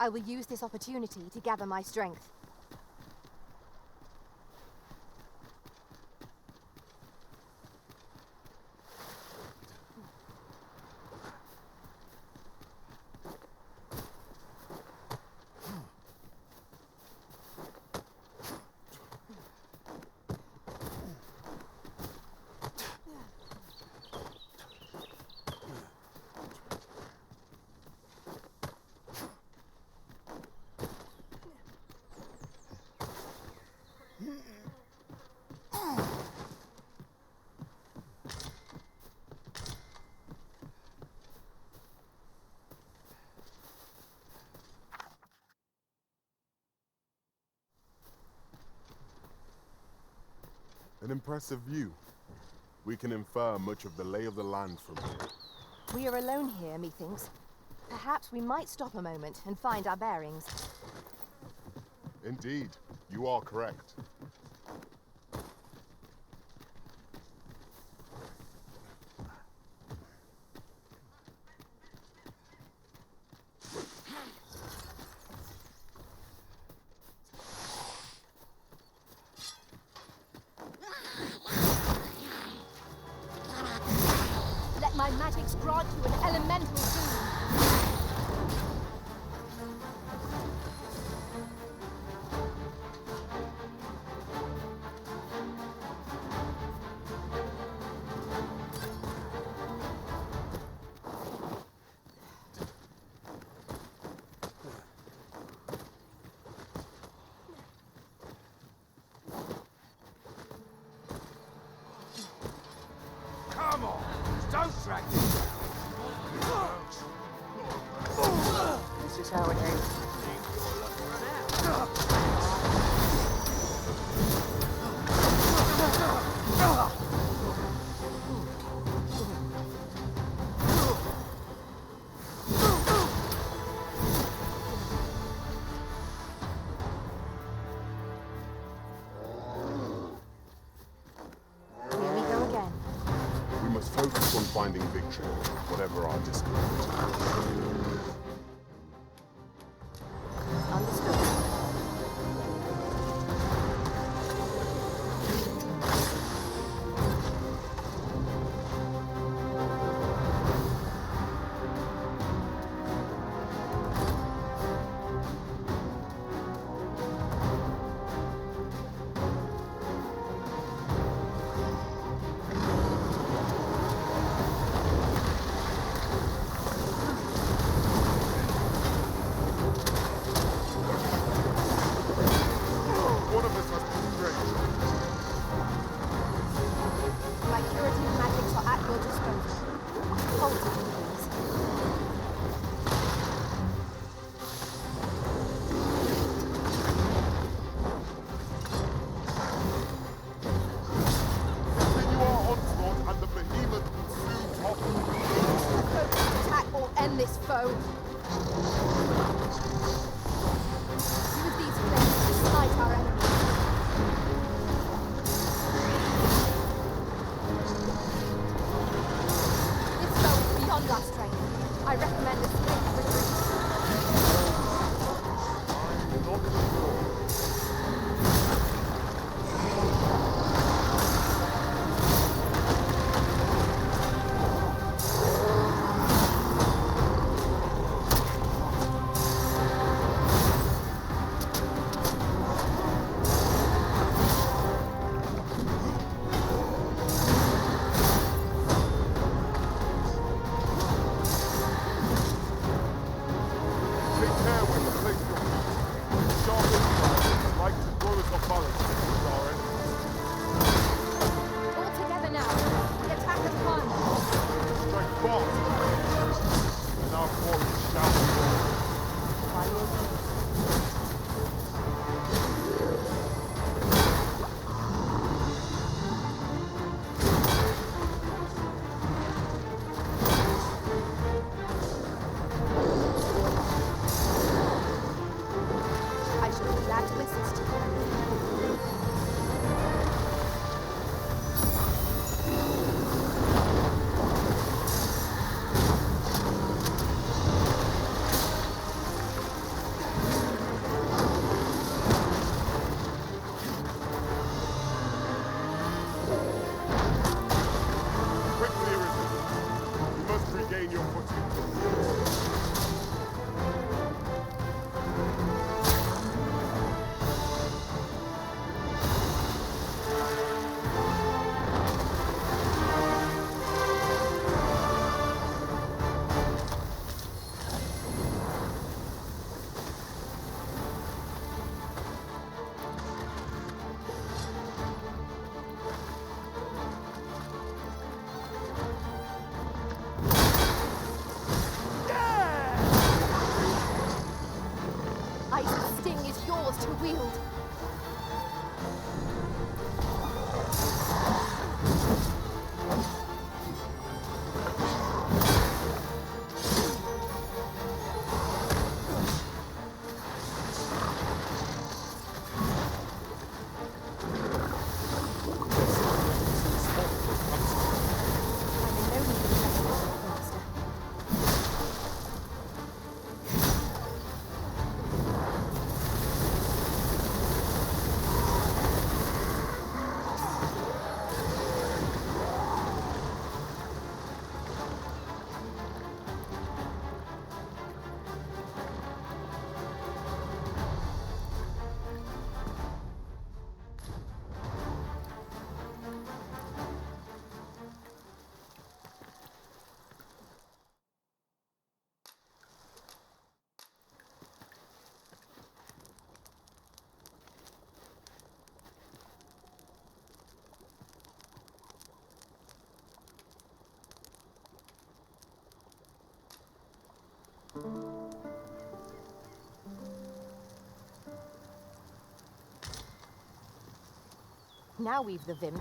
[SPEAKER 23] I will use this opportunity to gather my strength.
[SPEAKER 3] An impressive view. We can infer much of the lay of the land from here.
[SPEAKER 23] We are alone here, methinks. Perhaps we might stop a moment and find our bearings.
[SPEAKER 3] Indeed, you are correct.
[SPEAKER 23] Let my magics grant you an elemental boon.
[SPEAKER 15] Come on, don't drag this down.
[SPEAKER 16] This is how it ends.
[SPEAKER 23] Here we go again.
[SPEAKER 3] We must focus on finding victory, whatever our discomfort.
[SPEAKER 23] Understood.
[SPEAKER 3] One of us must be strength.
[SPEAKER 23] My curative magics are at your disposal. Hold it, please.
[SPEAKER 3] Continue our onslaught and the behemoth will soon topple.
[SPEAKER 23] A focused attack will end this foe. Use these flames to smite our enemies. This foe is beyond our strength. I recommend a swift retreat. Now we've the Vimp.